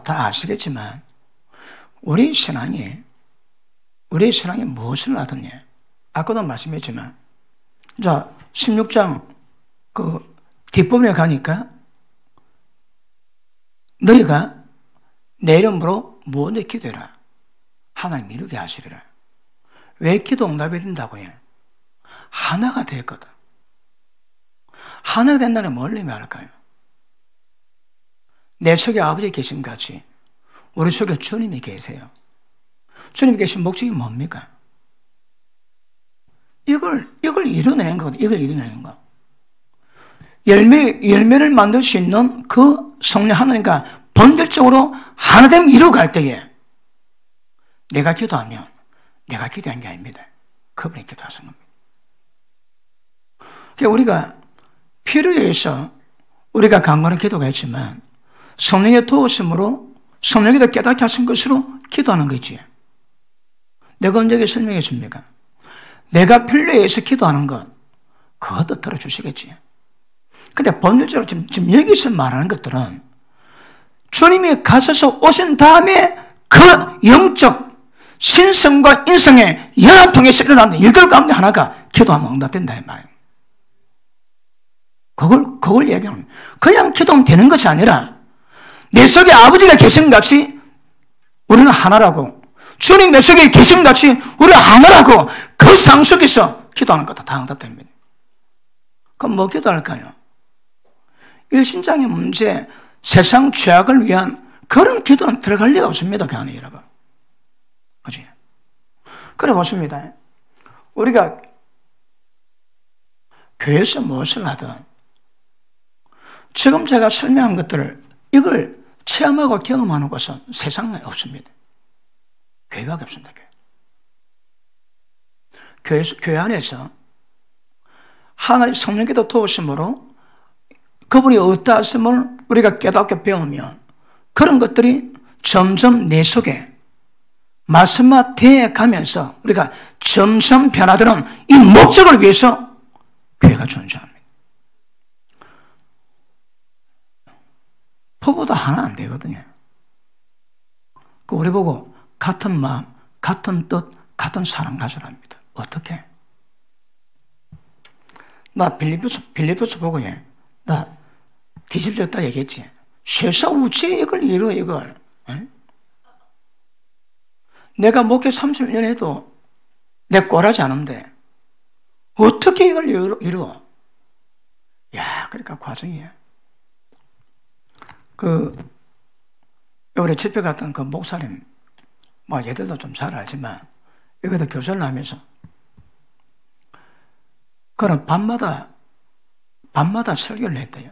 다 아시겠지만 우리 신앙이 무엇을 하더냐? 아까도 말씀했지만, 자, 16장 그 뒷부분에 가니까 너희가 내 이름으로 무엇을 기도해라. 하나님 이루게 하시리라. 왜 기도 응답이 된다고요? 하나가 됐거든. 하나가 된다는 뭘 의미할까요? 내 속에 아버지 계신 같이 우리 속에 주님이 계세요. 주님이 계신 목적이 뭡니까? 이걸 이루어내는 거거든요. 이걸 이루어내는 거. 열매를 만들 수 있는 그 성령 하나님과 본질적으로 하나됨 이루어갈 때에 내가 기도하면 내가 기도한 게 아닙니다. 그분이 기도하신 겁니다. 그러니까 우리가 필요에 의해서 우리가 간과한 기도가 있지만 성령의 도우심으로 성령이 깨닫게 하신 것으로 기도하는 거지. 내가 언제 설명했습니까? 내가 필요에 의해서 기도하는 것, 그것도 들어주시겠지. 근데 본질적으로 지금 여기서 말하는 것들은 주님이 가셔서 오신 다음에 그 영적 신성과 인성의 연합 통해서 일어나는 일들 가운데 하나가 기도하면 응답된다 이 말이에요. 그걸 얘기하는 거예요. 그냥 기도하면 되는 것이 아니라 내 속에 아버지가 계신 같이 우리는 하나라고, 주님 내 속에 계신 같이 우리는 하나라고, 그 상 속에서 기도하는 것도 다 응답됩니다. 그럼 뭐 기도할까요? 일신장의 문제, 세상 죄악을 위한 그런 기도는 들어갈 리가 없습니다. 그 안에 여러분. 그지? 그래 보십니다. 우리가 교회에서 무엇을 하든 지금 제가 설명한 것들을 이걸 체험하고 경험하는 것은 세상에 없습니다. 교회밖에 없습니다. 교회 안에서 하나님 성령께도 도우심으로 그분이 어떠 하심을 우리가 깨닫게 배우면 그런 것들이 점점 내 속에 말씀과 대해 가면서 우리가 점점 변화되는 이 목적을 위해서 교회가 존재합니다. 부부도 하나 안 되거든요. 우리 보고 같은 마음, 같은 뜻, 같은 사랑 가져랍니다. 어떻게? 나 빌립보서 보고 나 뒤집어졌다 얘기했지. 세상 우체에 이걸 이루어 이걸. 응? 내가 목회 30년 해도 내 꼴하지 않은데 어떻게 이걸 이루어? 야, 그러니까 과정이야. 우리 집회 갔던 그 목사님, 뭐 얘들도 좀 잘 알지만 여기도 교사를 하면서 그는 밤마다 설교를 했대요.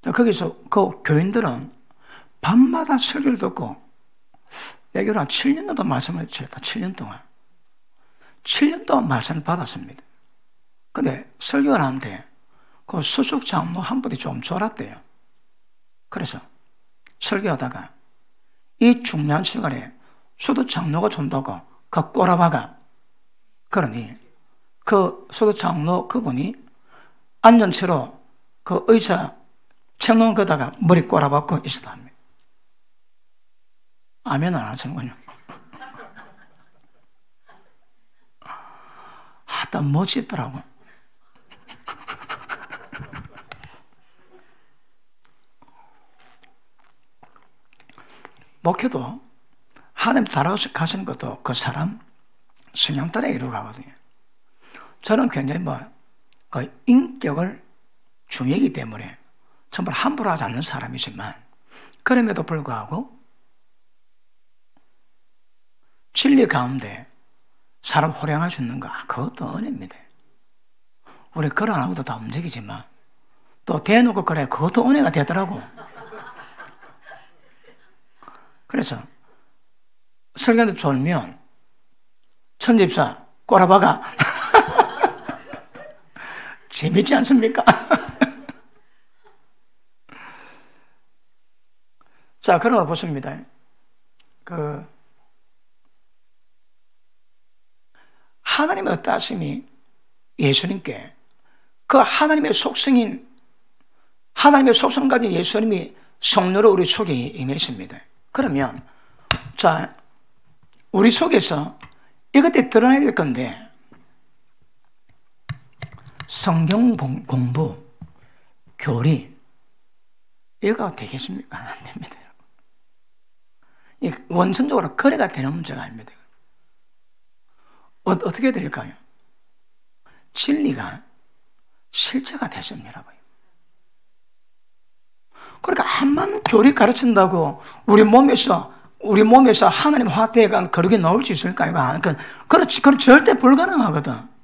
거기서 그 교인들은 밤마다 설교를 듣고 얘기를 한 7년 정도 말씀을 드렸다. 7년 동안. 7년 동안 말씀을 받았습니다. 근데 설교를 하는데 그 수석 장로 한 분이 좀 졸았대요. 그래서 설교하다가 이 중요한 시간에 수석 장로가 존다고 그 꼬라박아. 그러니 그 수석 장로 그분이 앉은 채로 그 의자 책놓은 거다가 머리 꼬라박고 있었다 합니다. 아멘 안 하시는군요. 하다 멋있더라고. 목회도 하나님 따라가시는 것도 그 사람 성향 따라 이루어가거든요. 저는 굉장히 그 인격을 중요하기 때문에 전부 함부로 하지 않는 사람이지만 그럼에도 불구하고 진리 가운데 사람 호령할 수 있는 거 그것도 은혜입니다. 우리 글 안 하고도 다 움직이지만 또 대놓고 그래 그것도 은혜가 되더라고. 그래서 설교한테 졸면 천집사 꼬라박아. 재밌지 않습니까? 자, 그런 걸 보십니다. 하나님의 어떠하심이 예수님께 그 하나님의 속성인 하나님의 속성 가진 예수님이 성령으로 우리 속에 임했습니다. 그러면 자, 우리 속에서 이것들이 드러나야 될 건데 성경 공부, 교리 이거가 되겠습니까? 안 됩니다. 원천적으로 거래가 되는 문제가 아닙니다. 어떻게 될까요? 진리가 실제가 됐습니다. 그러니까 암만 교리 가르친다고 우리 몸에서 하나님 화태가 거룩이 나올 수 있을까요? 그렇지, 절대 불가능하거든.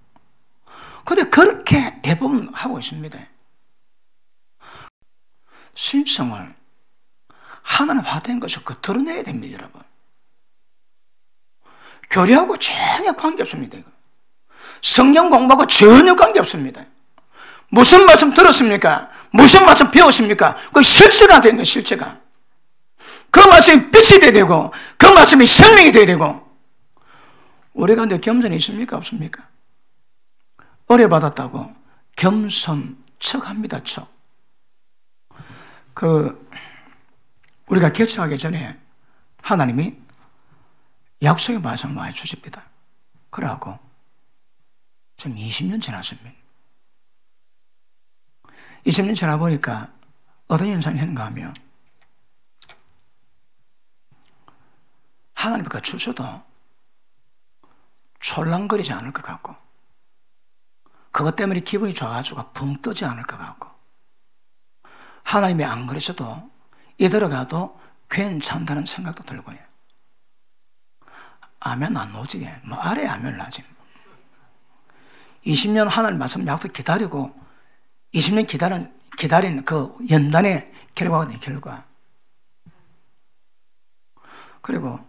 그런데 그렇게 대부분 하고 있습니다. 신성을 하나님 화태인 것을 드러내야 됩니다, 여러분. 교리하고 전혀 관계없습니다. 성경 공부하고 전혀 관계없습니다. 무슨 말씀 들었습니까? 무슨 말씀 배웠습니까? 그 실체가 되는 실체가. 그 말씀이 빛이 되어야 되고 그 말씀이 생명이 되어야 되고. 우리 가운데 겸손이 있습니까? 없습니까? 어려받았다고 겸손 척합니다. 척. 우리가 개척하기 전에 하나님이 약속의 말씀을 많이 주십니다. 그래갖고 지금 20년 지났습니다. 20년 지나 보니까 어떤 현상이 있는가 하면 하나님과 주셔도 촐랑거리지 않을 것 같고 그것 때문에 기분이 좋아가지고 붕 뜨지 않을 것 같고 하나님이 안 그러셔도 이대로 괜찮다는 생각도 들고요. 아멘 안 오지. 아래 아멘을 하지. 20년 하나님 말씀 약속 기다리고 20년 기다린 그 연단의 결과거든요, 결과. 그리고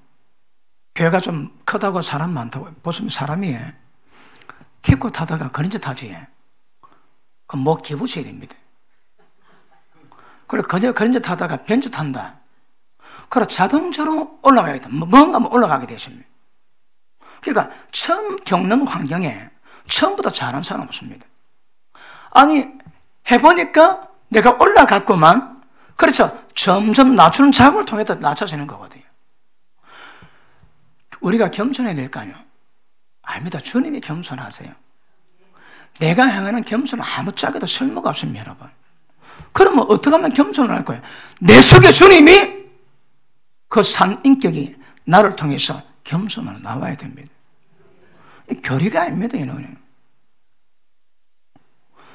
교회가 좀 크다고 사람 많다고 보시면 사람이 킥고 타다가 그린저 타지. 그럼 목 기부셔야 됩니다. 그리고 그린저 타다가 벤저 탄다. 그럼 자동차로 올라가야겠다. 뭔가 올라가게 되십니다. 그러니까 처음 겪는 환경에 처음부터 잘한 사람 없습니다. 아니 해보니까 내가 올라갔구만. 그렇죠. 점점 낮추는 작업을 통해서 낮춰지는 거거든요. 우리가 겸손해야 될까요? 아닙니다. 주님이 겸손하세요. 내가 행하는 겸손은 아무짝에도 쓸모가 없습니다, 여러분. 그러면 어떻게 하면 겸손을 할 거예요? 내 속에 주님이 그 산인격이 나를 통해서 겸손으로 나와야 됩니다. 교리가 아닙니다, 이거는.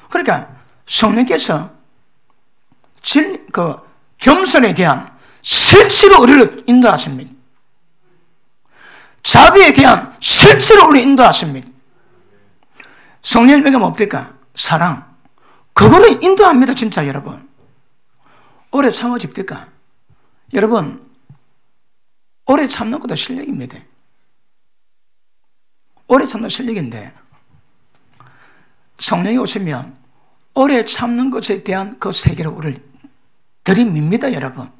그러니까 성령께서 그 겸손에 대한 실제로 우리를 인도하십니다. 자비에 대한 실제로 우리를 인도하십니다. 성령의 열매가 뭡니까? 사랑. 그거를 인도합니다, 진짜 여러분. 오래 참아집니까? 여러분, 오래 참는 것도 실력입니다. 오래 참는 실력인데 성령이 오시면 오래 참는 것에 대한 그 세계를 우리를 들이밉니다, 여러분.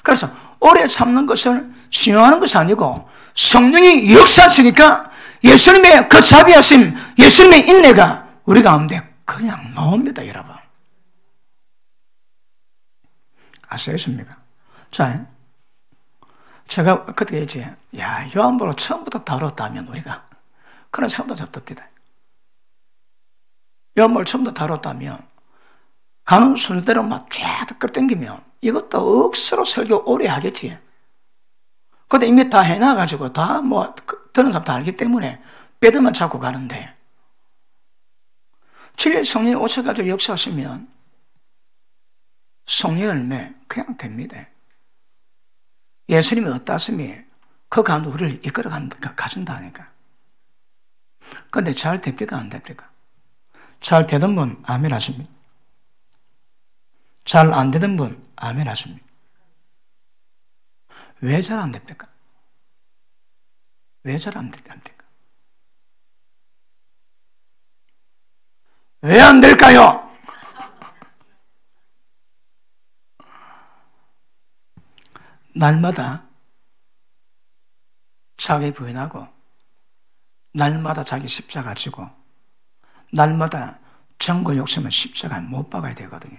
그래서 오래 참는 것을 수용하는 것이 아니고 성령이 역사하시니까 예수님의 그 자비하심, 예수님의 인내가 우리 가운데 그냥 나옵니다, 여러분. 아시겠습니까? 자, 제가 그때 이제 요한복음을 처음부터 다뤘다면 우리가 그런 생각도 잡듭니다. 요한복음을 처음부터 다뤘다면 가는 순서대로 막 쫙 끌당기면 이것도 억수로 설교 오래 하겠지. 근데 이미 다 해놔가지고 다 듣는 사람 다 알기 때문에 빼드만 잡고 가는데 진리 성령이 오셔가지고 역사하시면 성령 열매 그냥 됩니다. 예수님이 어떠심이 그 가운데 우리를 이끌어 가준다니까. 그런데 잘 됩니까? 안 됩니까? 잘 되던 분 아멘 하십니까? 잘 안 되던 분 아멘 하십니까? 왜 잘 안 됩니까? 왜 잘 안 됩니까? 왜 안 될까요? 날마다 자기 부인하고 날마다 자기 십자가 지고 날마다 정거 욕심은 십자가에 못 박아야 되거든요.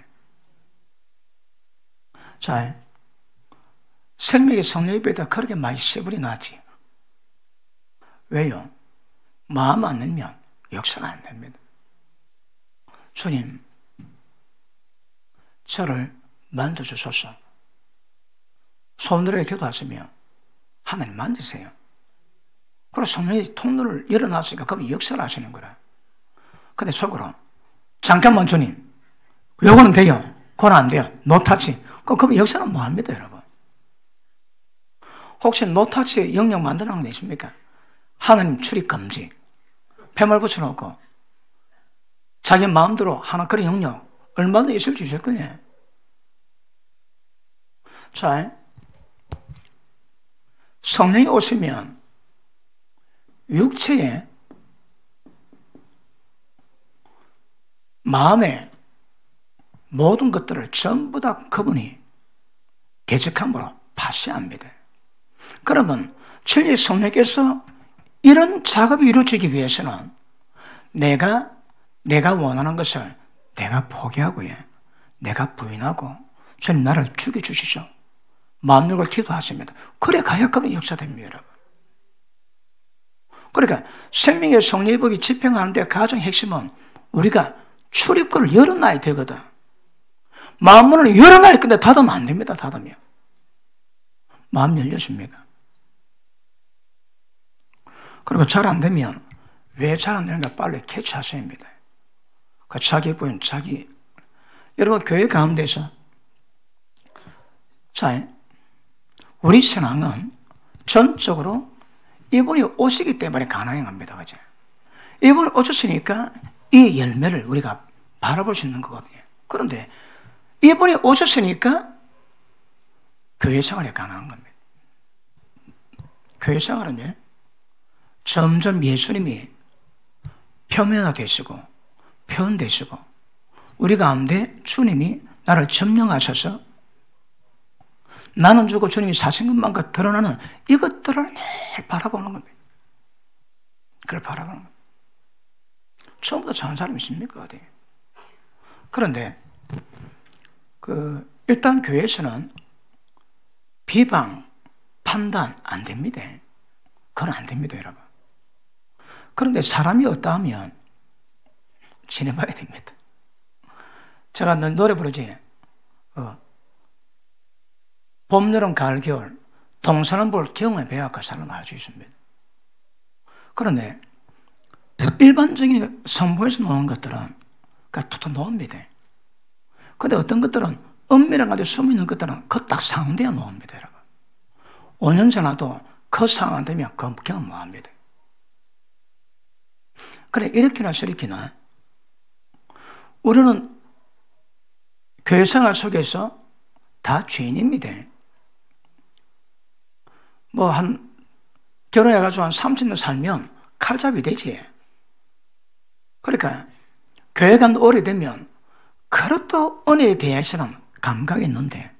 자, 생명의 성령 입에다 그렇게 많이 씨불이 나지. 왜요? 마음 안 내면 역사가 안 됩니다. 주님, 저를 만져주소서. 손들에 기도하시면 하나님 만지세요. 그리고 성령이 통로를 열어놨으니까 그럼 역사를 하시는 거라. 근데 속으로 잠깐만 주님, 요거는 돼요. 그건 안 돼요. 노타치. 그럼 역사는 뭐합니다, 여러분? 혹시 노타치 영역 만들어 놓은 게 있습니까? 하나님 출입 금지. 폐말 붙여놓고 자기 마음대로 하나 그런 영역 얼마나 있을 수 있을 거냐. 자, 성령이 오시면 육체에 마음에 모든 것들을 전부 다 그분이 개척함으로 파쇄합니다. 그러면 진리 성령께서 이런 작업이 이루어지기 위해서는 내가 원하는 것을 내가 포기하고요, 내가 부인하고 주님 나를 죽여주시죠. 마음 열고 기도하십니다. 그래 가야 그런 역사됩니다, 여러분. 그러니까 생명의 성리법이 집행하는데 가장 핵심은 우리가 출입구를 열어놔야 되거든. 마음문을 열어놔야 근데 닫으면 안 됩니다. 닫으면 마음 열려집니까? 그리고 잘 안 되면 왜 잘 안 되는가 빨리 캐치하셔야 합니다. 그 자기 부인, 여러분 교회 가운데서 자, 우리 신앙은 전적으로 이분이 오시기 때문에 가능합니다. 그죠? 이번에 오셨으니까 이 열매를 우리가 바라볼 수 있는 거거든요. 그런데 이번에 오셨으니까 교회 생활에 가능한 겁니다. 교회 생활은요, 점점 예수님이 표면화되시고 표현되시고 우리 가운데 주님이 나를 점령하셔서 나는 주고 주님이 사신 것만큼 드러나는 이것들을 매일 바라보는 겁니다. 그걸 바라보는 겁니다. 처음부터 잘하는 사람이 있습니까? 어디? 그런데 일단 교회에서는 비방, 판단 안 됩니다. 그건 안 됩니다, 여러분. 그런데 사람이 없다 하면 지내봐야 됩니다. 제가 노래 부르지. 봄, 여름, 가을, 겨울 동서는 볼 경험에 배워야 사람을 알 수 있습니다. 그런데 일반적인 성부에서 나오는 것들은 툭툭 나옵니다. 그런데 어떤 것들은 은밀한 가지고 숨어있는 것들은 그 딱 상대야 나옵니다, 여러분. 5년 지나도 그 상황 안 되면 그 경험 못 합니다. 그래, 이렇게나 저렇게나 우리는 교회 생활 속에서 다 죄인입니다. 결혼해가지고 한 30년 살면 칼잡이 되지. 그러니까 교회 간 오래되면 그렇도 은혜에 대해서는 감각이 있는데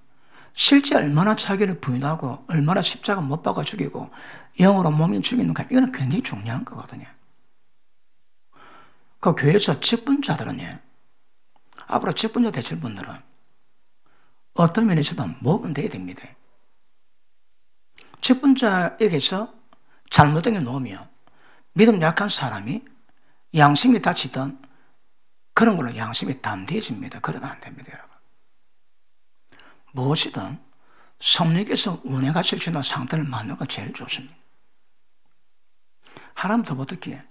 실제 얼마나 자기를 부인하고 얼마나 십자가 못 박아 죽이고 영으로 몸을 죽이는가, 이거는 굉장히 중요한 거거든요. 그 교회에서 직분자들은요, 앞으로 직분자 되실 분들은 어떤 면에서도 목은 돼야 됩니다. 직분자에게서 잘못된 게 나오면 믿음 약한 사람이 양심이 다치던 그런 걸로 양심이 담대해집니다. 그러면 안 됩니다, 여러분. 무엇이든 성령께서 운행하실 수 있는 상태를 만드는 게 제일 좋습니다. 하나님도 어떻게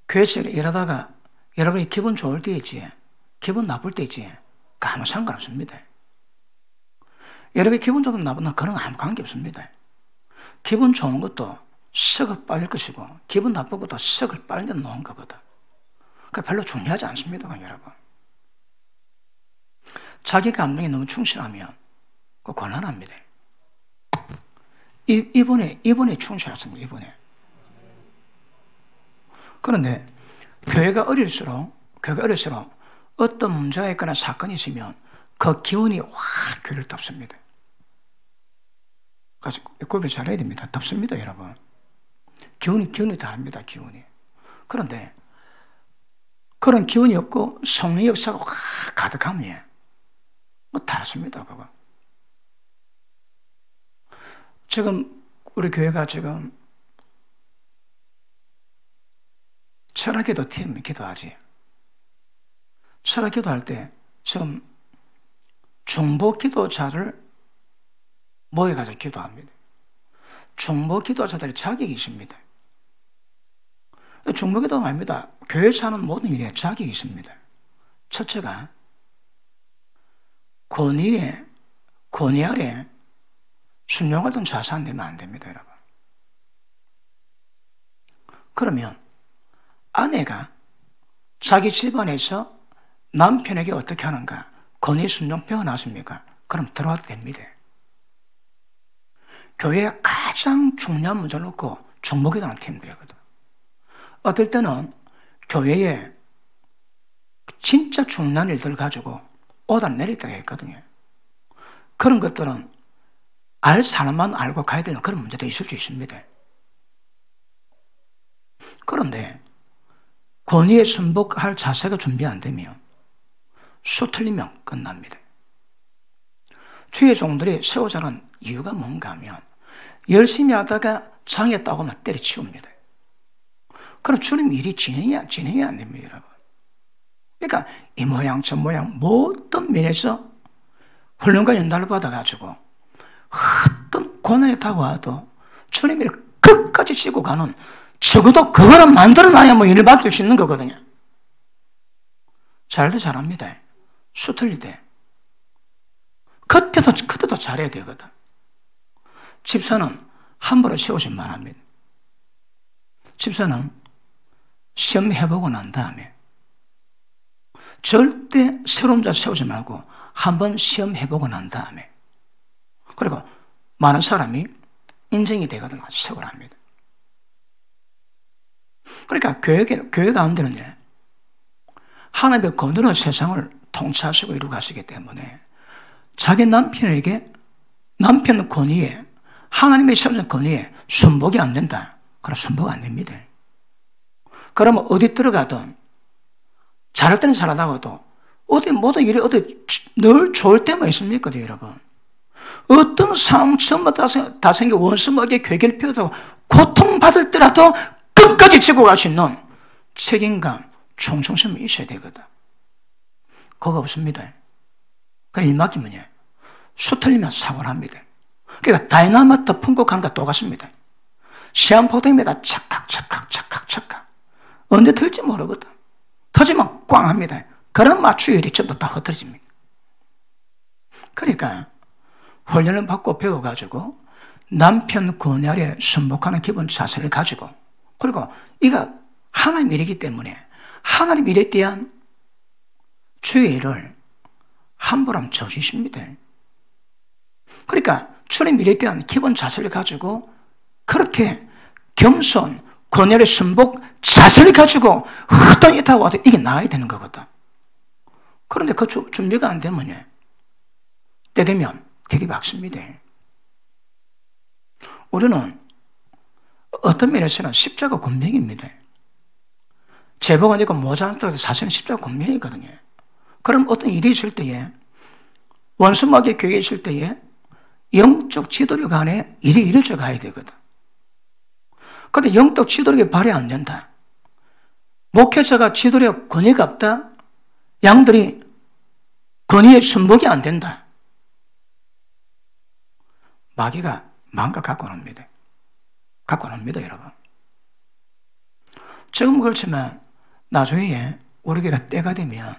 교회에서 일하다가 여러분이 기분 좋을 때이지 기분 나쁠 때이지 아무 상관없습니다. 여러분이 기분 좋든 나쁘든 그런 거 아무 관계 없습니다. 기분 좋은 것도 썩어 빠질 것이고 기분 나쁜 것도 썩을 빨려 놓은 거거든. 그러니까 별로 중요하지 않습니다, 여러분. 자기 감정에 너무 충실하면 그 곤란합니다. 이번에 충실했습니다, 이번에. 그런데 교회가 어릴수록 어떤 문제가 있거나 사건이 있으면 그 기운이 확 교회를 덮습니다. 그래서 구별 잘해야 됩니다. 덮습니다, 여러분. 기운이 다릅니다, 기운이. 그런데 그런 기운이 없고 성령의 역사가 확 가득하면 다릅니다, 그거. 지금 우리 교회가 지금 철학기도 팀 기도하지. 철학기도 할 때 지금 중보기도자를 모여가지고 기도합니다. 중보기도자들이 자격이 있습니다. 중보기도가 아닙니다. 교회에서 하는 모든 일에 자격이 있습니다. 첫째가 권위 아래 순종활동 자산되면 안 됩니다, 여러분. 그러면 아내가 자기 집안에서 남편에게 어떻게 하는가? 권위 순종 배워놨습니까? 그럼 들어와도 됩니다. 교회에 가장 중요한 문제를 놓고 중보기도하는 팀들이거든. 어떨 때는 교회에 진짜 중요한 일들을 가지고 오다 내릴 때가 있거든요. 그런 것들은 알 사람만 알고 가야 되는 그런 문제도 있을 수 있습니다. 그런데 권위에 순복할 자세가 준비 안 되면 수 틀리면 끝납니다. 주의 종들이 세워자는 이유가 뭔가 하면 열심히 하다가 장애했다고 하면 때려치웁니다. 그럼 주님 일이 진행이 안 됩니다, 여러분. 그러니까 이 모양 저 모양 모든 면에서 훈련과 연단을 받아가지고 어떤 고난이 다가와도 주님이 끝까지 찌고 가는, 적어도 그거를 만들어놔야 일을 맡길 수 있는 거거든요. 잘도 잘합니다. 수 틀릴 때. 그때도 잘해야 되거든. 집사는 함부로 세우지 말합니다. 집사는 시험해보고 난 다음에 절대 새로운 자 세우지 말고 한번 시험해보고 난 다음에 그리고 많은 사람이 인정이 되거든 세우라 합니다. 그러니까 교회 가운데는 하나님의 권위로 세상을 통치하시고 이루가시기 때문에 자기 남편에게 남편 권위에 하나님의 세우신 권위에 순복이 안 된다. 그럼 순복 안 됩니다. 그러면 어디 들어가든 잘할 때는 잘하다가도 어디 모든 일이 어디 늘 좋을 때만 있습니까, 여러분? 어떤 상황 처음 다 생겨 원수먹에 괴계를 피워서 고통받을 때라도 끝까지 지고 갈 수 있는 책임감, 충성심이 있어야 되거든. 그거 없습니다. 그 일막이 뭐냐? 수 틀리면 사고를 합니다. 그러니까 다이나마트 풍국함과 똑같습니다. 시한포대입니다. 착각. 언제 틀지 모르거든. 터지면 꽝 합니다. 그런 맞추율이 전부 다 흩어집니다. 그러니까 훈련을 받고 배워가지고 남편 권위 아래 순복하는 기본 자세를 가지고 그리고 이가 하나님 일이기 때문에 하나님 일에 대한 주의를 함부로 하면 저주십니다. 그러니까 주님 일에 대한 기본 자세를 가지고 그렇게 겸손, 권위의 순복 자세를 가지고 어떤 이타고 와도 이게 나아야 되는 거거든. 그런데 그 준비가 안 되면 때 되면 들이박습니다. 우리는 어떤 면에서는 십자가 군병입니다. 제복 아니고 모자 안 쓰고 사실은 십자가 군병이거든요. 그럼 어떤 일이 있을 때에 원수막의 교회에 있을 때에 영적 지도력 안에 일이 이루어져 가야 되거든. 그런데 영적 지도력이 발휘 안 된다. 목회자가 지도력 권위가 없다. 양들이 권위에 순복이 안 된다. 마귀가 마음껏 갖고 옵니다. 여러분. 지금 그렇지만 나중에 우리가 때가 되면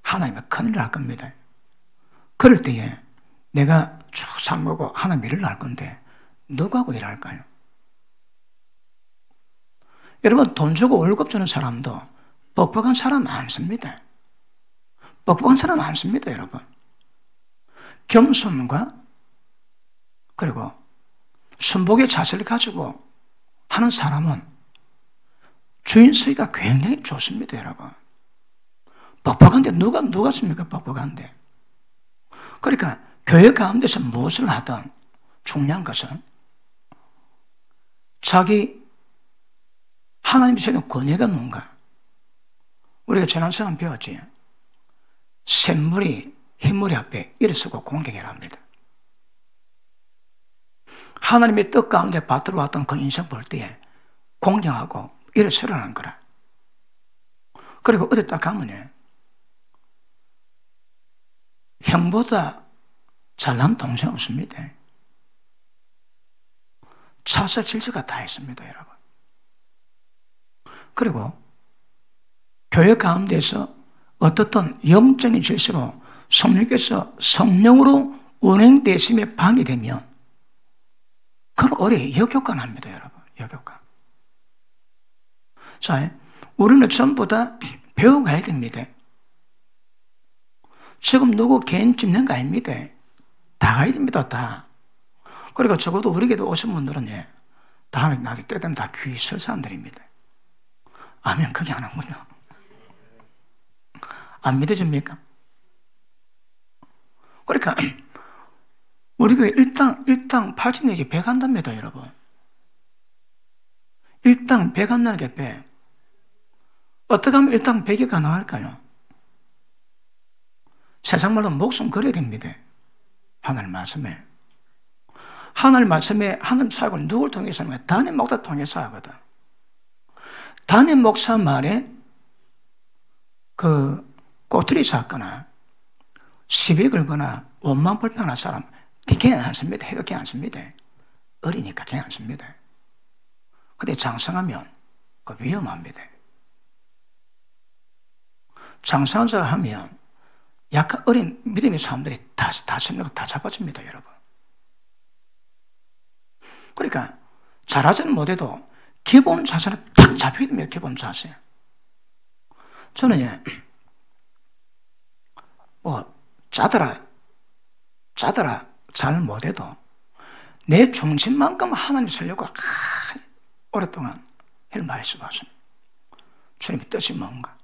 하나님의 큰일을 할 겁니다. 그럴 때에 내가 쭉 삶고 하나님 일을 할 건데 누구하고 일할까요? 여러분, 돈 주고 월급 주는 사람도 뻑뻑한 사람 많습니다. 여러분. 겸손과 그리고 순복의 자세를 가지고 하는 사람은 주인수위가 굉장히 좋습니다, 여러분. 뻑뻑한데 누가 씁니까? 뻑뻑한데. 그러니까 교회 가운데서 무엇을 하든 중요한 것은 자기 하나님이 주신 권위가 뭔가. 우리가 지난 시간 배웠지. 샘물이 흰물이 앞에 일어서고 공격해야 합니다. 하나님의 뜻 가운데 받들어 왔던 그 인생 볼 때에 공경하고 일어서라는 거라. 그리고 어디 딱 가면 형보다 잘난 동생 없습니다. 차서 질서가 다 있습니다, 여러분. 그리고 교회 가운데서 어떻든 영적인 질서로 성령께서 성령으로 운행되심에 방해되면 그건 오래 역효과납니다, 여러분. 역효과. 자, 우리는 전부 다 배워가야 됩니다. 지금 누구 개인 집는 거 아닙니다. 다 가야 됩니다, 다. 그리고 적어도 우리에게도 오신 분들은 다 나중에 때 되면 다 귀 쓸 사람들입니다. 아멘, 그게 안 하군요. 안 믿어집니까? 그러니까 우리 교회 일당 80 내지 100 한답니다, 여러분. 일당 100 한다는 게 100. 어떻게 하면 일당 100이 가능할까요? 세상 말로 목숨 걸어야 됩니다. 하나님 말씀에. 하나님 말씀에 하나님 사역을 누굴 통해서 하는 거예요? 담임 목사 통해서 하거든. 담임 목사 말에 그 꼬투리 잡거나 시비 걸거나 원망 불평할 사람 걔는 안 씁니다. 해도 걔 안 씁니다. 어리니까 걔 안 씁니다. 근데 장성하면 그 위험합니다. 장성한 자 하면 약간 어린 믿음의 사람들이 다 잡아줍니다, 여러분. 그러니까 잘하지는 못해도 기본 자세는 딱 잡혀야 됩니다. 기본 자세. 저는 짜더라 잘 못해도 내 중심만큼 하나님 쓰려고 오랫동안 헬 많이 써봤습니다. 주님의 뜻이 뭔가.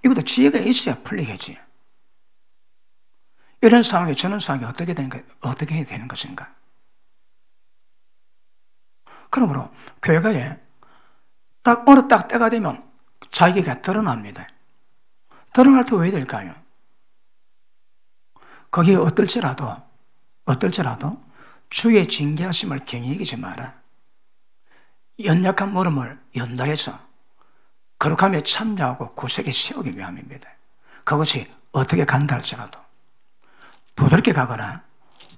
이것도 지혜가 있어야 풀리겠지. 이런 상황에 저런 상황이 어떻게 해야 되는 것인가. 그러므로 교회가 어느 딱 때가 되면 자기가 드러납니다. 드러날 때 왜 될까요? 거기에 어떨지라도 주의 징계하심을 경히 여기지 마라. 연약한 물음을 연달해서 거룩함에 참여하고 구색에 세우기 위함입니다. 그것이 어떻게 간다 할지라도 부드럽게 가거나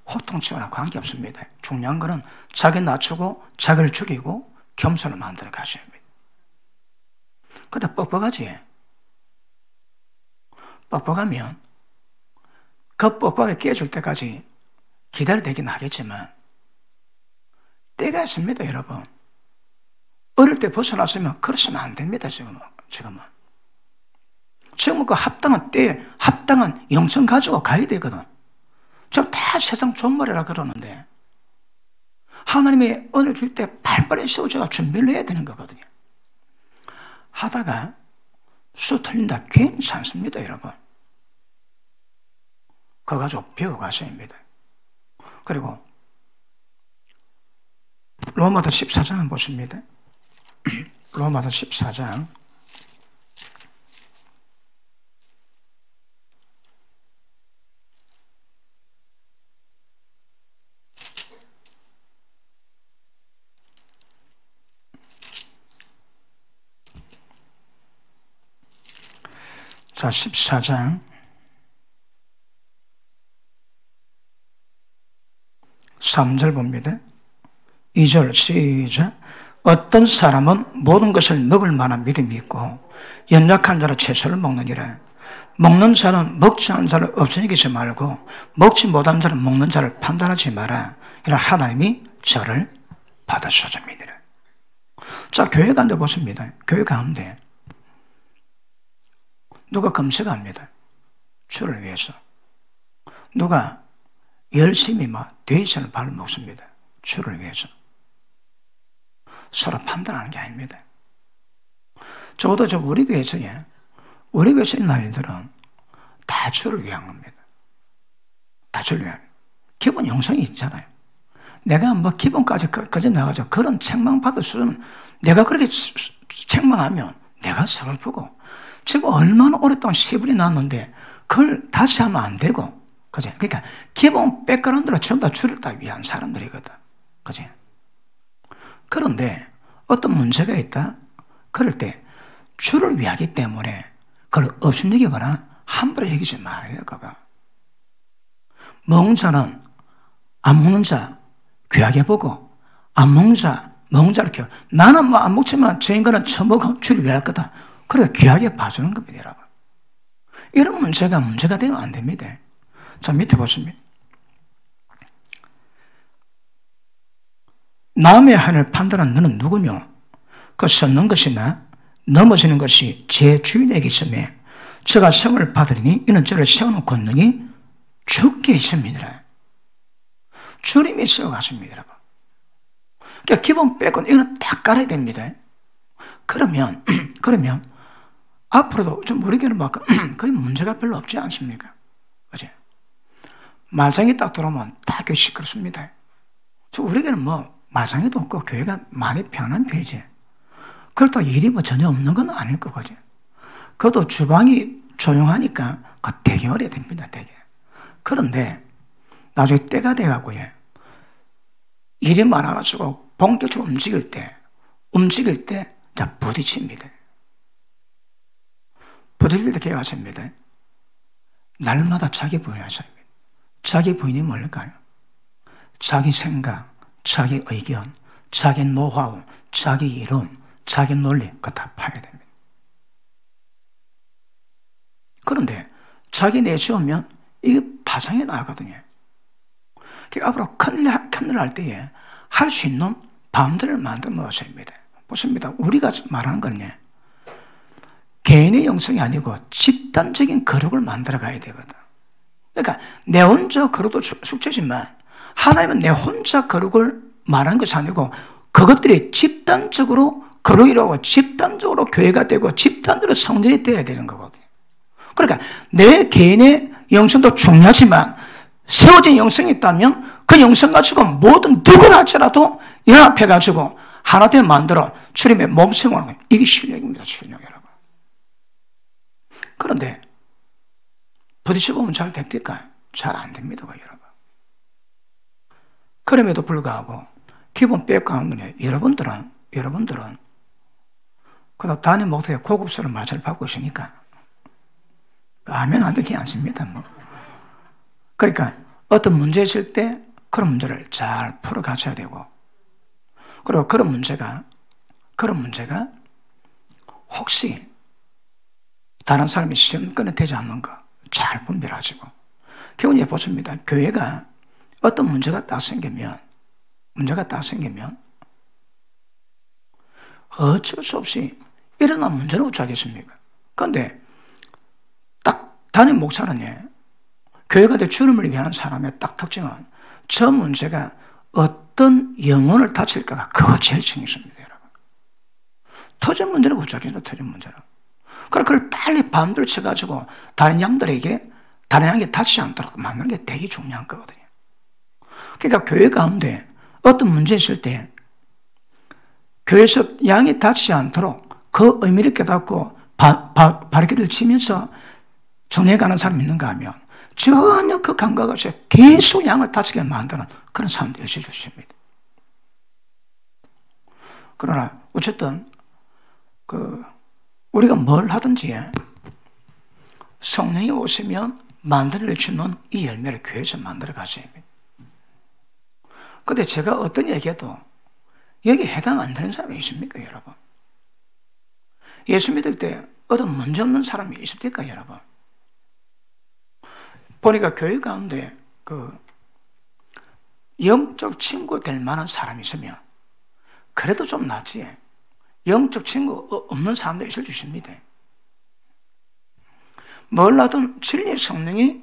호통치거나 관계없습니다. 중요한 것은 자기 낮추고 자기를 죽이고 겸손을 만들어 가셔야 합니다. 그러다 뻑뻑하지. 뻑뻑하면 그 뻑뻑하게 깨질 때까지 기다려야 되긴 하겠지만 때가 있습니다, 여러분. 어릴 때 벗어났으면 그러시면 안 됩니다, 지금은. 지금은 그 합당한 때에 합당한 영성 가지고 가야 되거든. 지금 다 세상 존말이라 그러는데 하나님의 은혜를 줄 때 발발에 세워져가 준비를 해야 되는 거거든요. 하다가 수 틀린다 괜찮습니다, 여러분. 그거 가지고 배워가셔야 합니다. 그리고 로마서 14장 보십니다. 로마서 14장 자, 14장 3절 봅니다. 2절 시작. 어떤 사람은 모든 것을 먹을 만한 믿음이 있고 연약한 자는 채소를 먹느니라. 먹는 자는 먹지 않은 자를 없애기지 말고 먹지 못한 자는 먹는 자를 판단하지 마라. 이런 하나님이 저를 받으셔줍니다. 자, 교회 가운데 보십니다. 교회 가운데 누가 금식합니다. 주를 위해서. 누가 열심히 돼지를 발로 먹습니다. 주를 위해서. 서로 판단하는 게 아닙니다. 적어도 우리 교회에서 있는 아이들은 다 주를 위한 겁니다. 다 주를 위한. 기본 영성이 있잖아요. 내가 기본까지 그저 나가죠. 그런 책망받을 수는 내가 그렇게 책망하면 내가 슬프고 지금 얼마나 오랫동안 시부리 났는데 그걸 다시 하면 안 되고, 그지? 그러니까 기본 백그라운드로 전부 다 주를 다 위한 사람들이거든, 그지? 그런데 어떤 문제가 있다? 그럴 때 주를 위하기 때문에 그걸 업신여기거나 함부로 여기지 말아요, 그거. 먹는 자는 안 먹는 자 귀하게 보고, 안 먹는 자 먹는 자를 키워. 나는 안 먹지만 저 인간은 처먹어 주를 위할 거다. 그래서 귀하게 봐주는 겁니다, 여러분. 이런 문제가 되면 안 됩니다. 자, 밑에 보십니다. 남의 한을 판단하는 너는 누구며 그 섰는 것이나 넘어지는 것이 제 주인에게 있으며 저가 세움을 받으리니 이는 저를 세우는 권능이 주께 있습니다. 주님이 세워가십니다, 여러분. 그러니까 기본 빼고 이거는 딱 깔아야 됩니다. 그러면 앞으로도 좀 우리 교회는 거의 문제가 별로 없지 않습니까? 그치? 말상이 딱 들어오면 다 교회 시끄럽습니다. 우리 교회는 말상이도 없고 교회가 많이 편한 편이지. 그렇다고 일이 전혀 없는 건 아닐 거거든요. 그것도 주방이 조용하니까 되게 어려야 됩니다, 되게. 그런데 나중에 때가 돼가고 일이 많아가지고 본격적으로 움직일 때 부딪힙니다. 부딪힐 때 계획하십니다. 날마다 자기 부인을 하셔야 합니다. 자기 부인이 뭘까요? 자기 생각, 자기 의견, 자기 노하우, 자기 이론, 자기 논리, 그거 다 파야 됩니다. 그런데 자기 내세우면 이게 파상이 나거든요. 앞으로 큰일 할 때에 할 수 있는 밤들을 만들어 놓으십니다. 보십니다. 우리가 말하는 건요, 개인의 영성이 아니고 집단적인 거룩을 만들어 가야 되거든. 그러니까 내 혼자 거룩도 숙제지만 하나님은 내 혼자 거룩을 말하는 것이 아니고 그것들이 집단적으로 거룩이라고 집단적으로 교회가 되고 집단적으로 성전이 되어야 되는 거거든요. 그러니까 내 개인의 영성도 중요하지만 세워진 영성이 있다면 그 영성 가지고 모든 누구를 할지라도 연합해가지고 하나 되어 만들어 주님의 몸 세우는 거예요. 이게 신령입니다. 신령 여러분. 그런데 부딪혀보면 잘 됩니까? 잘 안 됩니다. 여러분. 그럼에도 불구하고 기본 백그라운드에 여러분들은 그다음 단임 목사의 고급스러운 말씀을 받고 있으니까 아멘 안 되지 않습니다. 뭐. 그러니까 어떤 문제 있을 때 그런 문제를 잘 풀어가셔야 되고, 그리고 그런 문제가 혹시 다른 사람이 시험권에 되지 않는 거 잘 분별하시고, 교훈에 보십니다. 교회가 어떤 문제가 딱 생기면 어쩔 수 없이 일어난 문제는 어쩌겠습니까? 그런데 딱 담임 목사는 교회가 될 주님을 위한 사람의 딱 특징은 저 문제가 어떤 영혼을 다칠까가 그거 제일 신경 씁니다, 여러분. 터진 문제는 어쩌겠습니까? 터진 문제는. 그럼 그걸 빨리 밤들 쳐가지고 다른 양들에게 다른 양이 다치지 않도록 만드는 게 되게 중요한 거거든요. 그러니까 교회 가운데 어떤 문제 있을 때 교회에서 양이 다치지 않도록 그 의미를 깨닫고 바리케이드를 치면서 정리해가는 사람이 있는가 하면 전혀 그 감각 없이 계속 양을 다치게 만드는 그런 사람들이 있을 수 있습니다. 그러나 어쨌든 우리가 뭘 하든지 성령이 오시면 만들어 주는 이 열매를 교회에서 만들어 가셔야 합니다. 그런데 제가 어떤 얘기해도 여기 해당 안 되는 사람이 있습니까, 여러분? 예수 믿을 때 어떤 문제 없는 사람이 있습니까, 여러분? 보니까 교회 가운데 영적 친구 될 만한 사람이 있으면 그래도 좀 낫지. 영적 친구 없는 사람도 있을 수 있습니다. 뭘 하든 진리의 성령이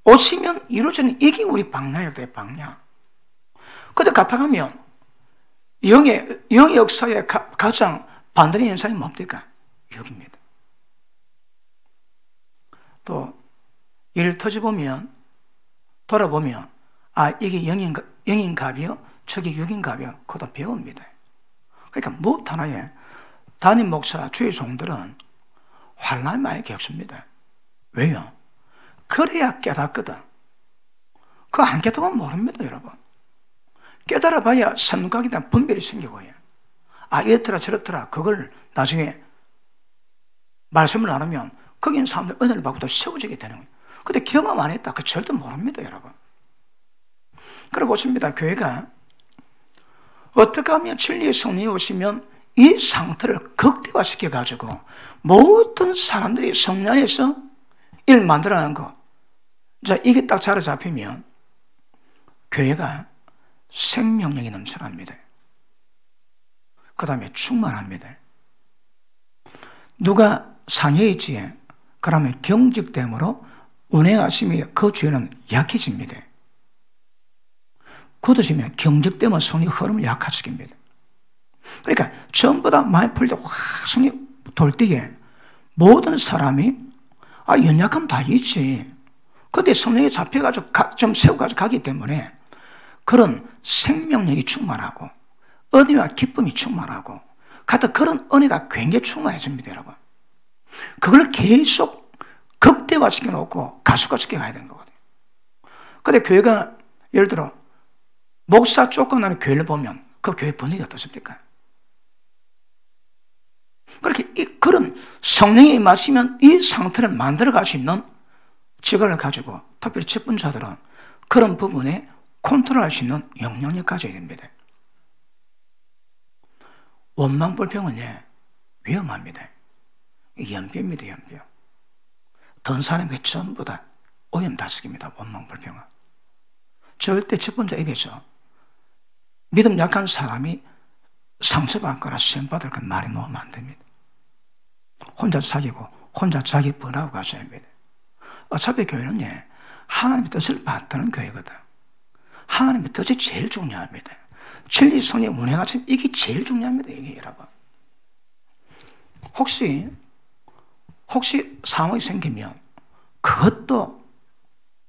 오시면 이루어지는 이게 우리 방향이어야 돼요, 방향. 근데 같아가면 영의 역사에 가장 반대의 현상이 뭡니까? 여기입니다. 또 일 터져보면 돌아보면 이게 영인갑이요 저게 육인갑이요 그것도 배웁니다. 그러니까 무엇 하나에 담임 목사 주의 종들은 환난이 많이 겪습니다. 왜요? 그래야 깨닫거든. 그거 안 깨닫으면 모릅니다, 여러분. 깨달아봐야 선각에 대한 분별이 생기고요. 이렇더라 저렇더라 그걸 나중에 말씀을 나누면 거기 있는 사람들 은혜를 받고 또 세워지게 되는 거예요. 근데 경험 안 했다. 그 절대 모릅니다, 여러분. 그래 보십니다. 교회가 어떻게 하면 진리의 성령이 오시면 이 상태를 극대화시켜가지고 모든 사람들이 성령 안에서 일 만들어가는 거. 자, 이게 딱 자리 잡히면 교회가 생명력이 넘쳐납니다. 그 다음에 충만합니다. 누가 상해 있지? 그러면 경직됨으로 운행하심이 그 주에는 약해집니다. 굳어지면 경직되면 성의 흐름을 약화시킵니다. 그러니까 전부 다 많이 풀 때 확 성이 돌 때에 모든 사람이 연약함 다 있지. 근데 성령이 잡혀가지고 좀 세워가지고 가기 때문에 그런 생명력이 충만하고 은혜와 기쁨이 충만하고 같은 그런 은혜가 굉장히 충만해집니다, 여러분. 그걸 계속 극대화시켜 놓고 가속화시켜 가야 되는 거거든요. 근데 교회가 예를 들어 목사 쫓겨나는 교회를 보면 그 교회 분위기가 어떻습니까? 그렇게 그런 성령이 임하시면 이 상태를 만들어갈 수 있는 직업을 가지고 특별히 직분자들은 그런 부분에 컨트롤할 수 있는 영향력을 가져야 됩니다. 원망불평은 위험합니다. 연병입니다, 연병. 던 사람이 전부 다 오염다스깁니다, 원망불평은. 절대 직분자 입에서 믿음 약한 사람이 상처받거나 시험받을 건 말이 놓으면 안 됩니다. 혼자 사귀고 혼자 자기 번하고 가셔야 합니다. 어차피 교회는 하나님의 뜻을 받드는 교회거든. 하나님의 뜻이 제일 중요합니다. 진리 성의 운행가 지금 이게 제일 중요합니다. 이게 여러분. 혹시 상황이 생기면 그것도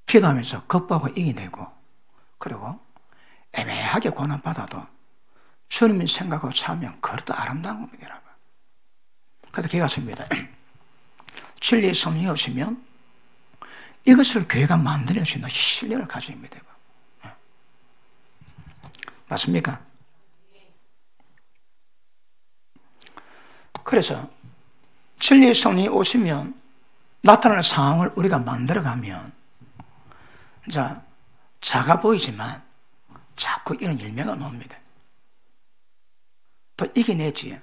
기도하면서 극복하고 이겨내고, 그리고 애매하게 고난받아도 주님이 생각하고 참으면 그것도 아름다운 겁니다, 여러분. 그래서 기가 씁니다. 진리의 성령이 오시면 이것을 교회가 만들어낼 수 있는 실력을 가지고 있습니다. 맞습니까? 그래서 진리의 성령이 오시면 나타나는 상황을 우리가 만들어가면, 자, 작아 보이지만 자꾸 이런 열매가 나옵니다. 또 이겨내지,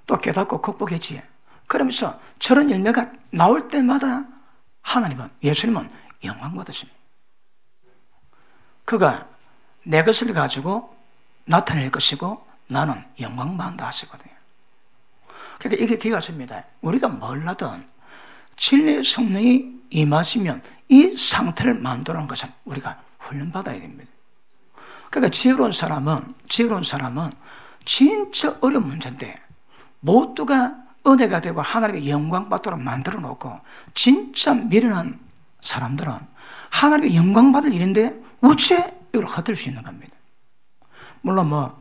또 깨닫고 극복했지. 그러면서 저런 열매가 나올 때마다 하나님은, 예수님은 영광 받으십니다. 그가 내 것을 가지고 나타낼 것이고 나는 영광 받는다 하시거든요. 그러니까 이게 기가 씁니다. 우리가 몰라든 진리의 성령이 임하시면 이 상태를 만드는 것은 우리가 훈련받아야 됩니다. 그러니까 지혜로운 사람은 진짜 어려운 문제인데 모두가 은혜가 되고 하나님의 영광 받도록 만들어 놓고, 진짜 미련한 사람들은 하나님의 영광 받을 일인데 어째 이걸 헛들 수 있는 겁니다. 물론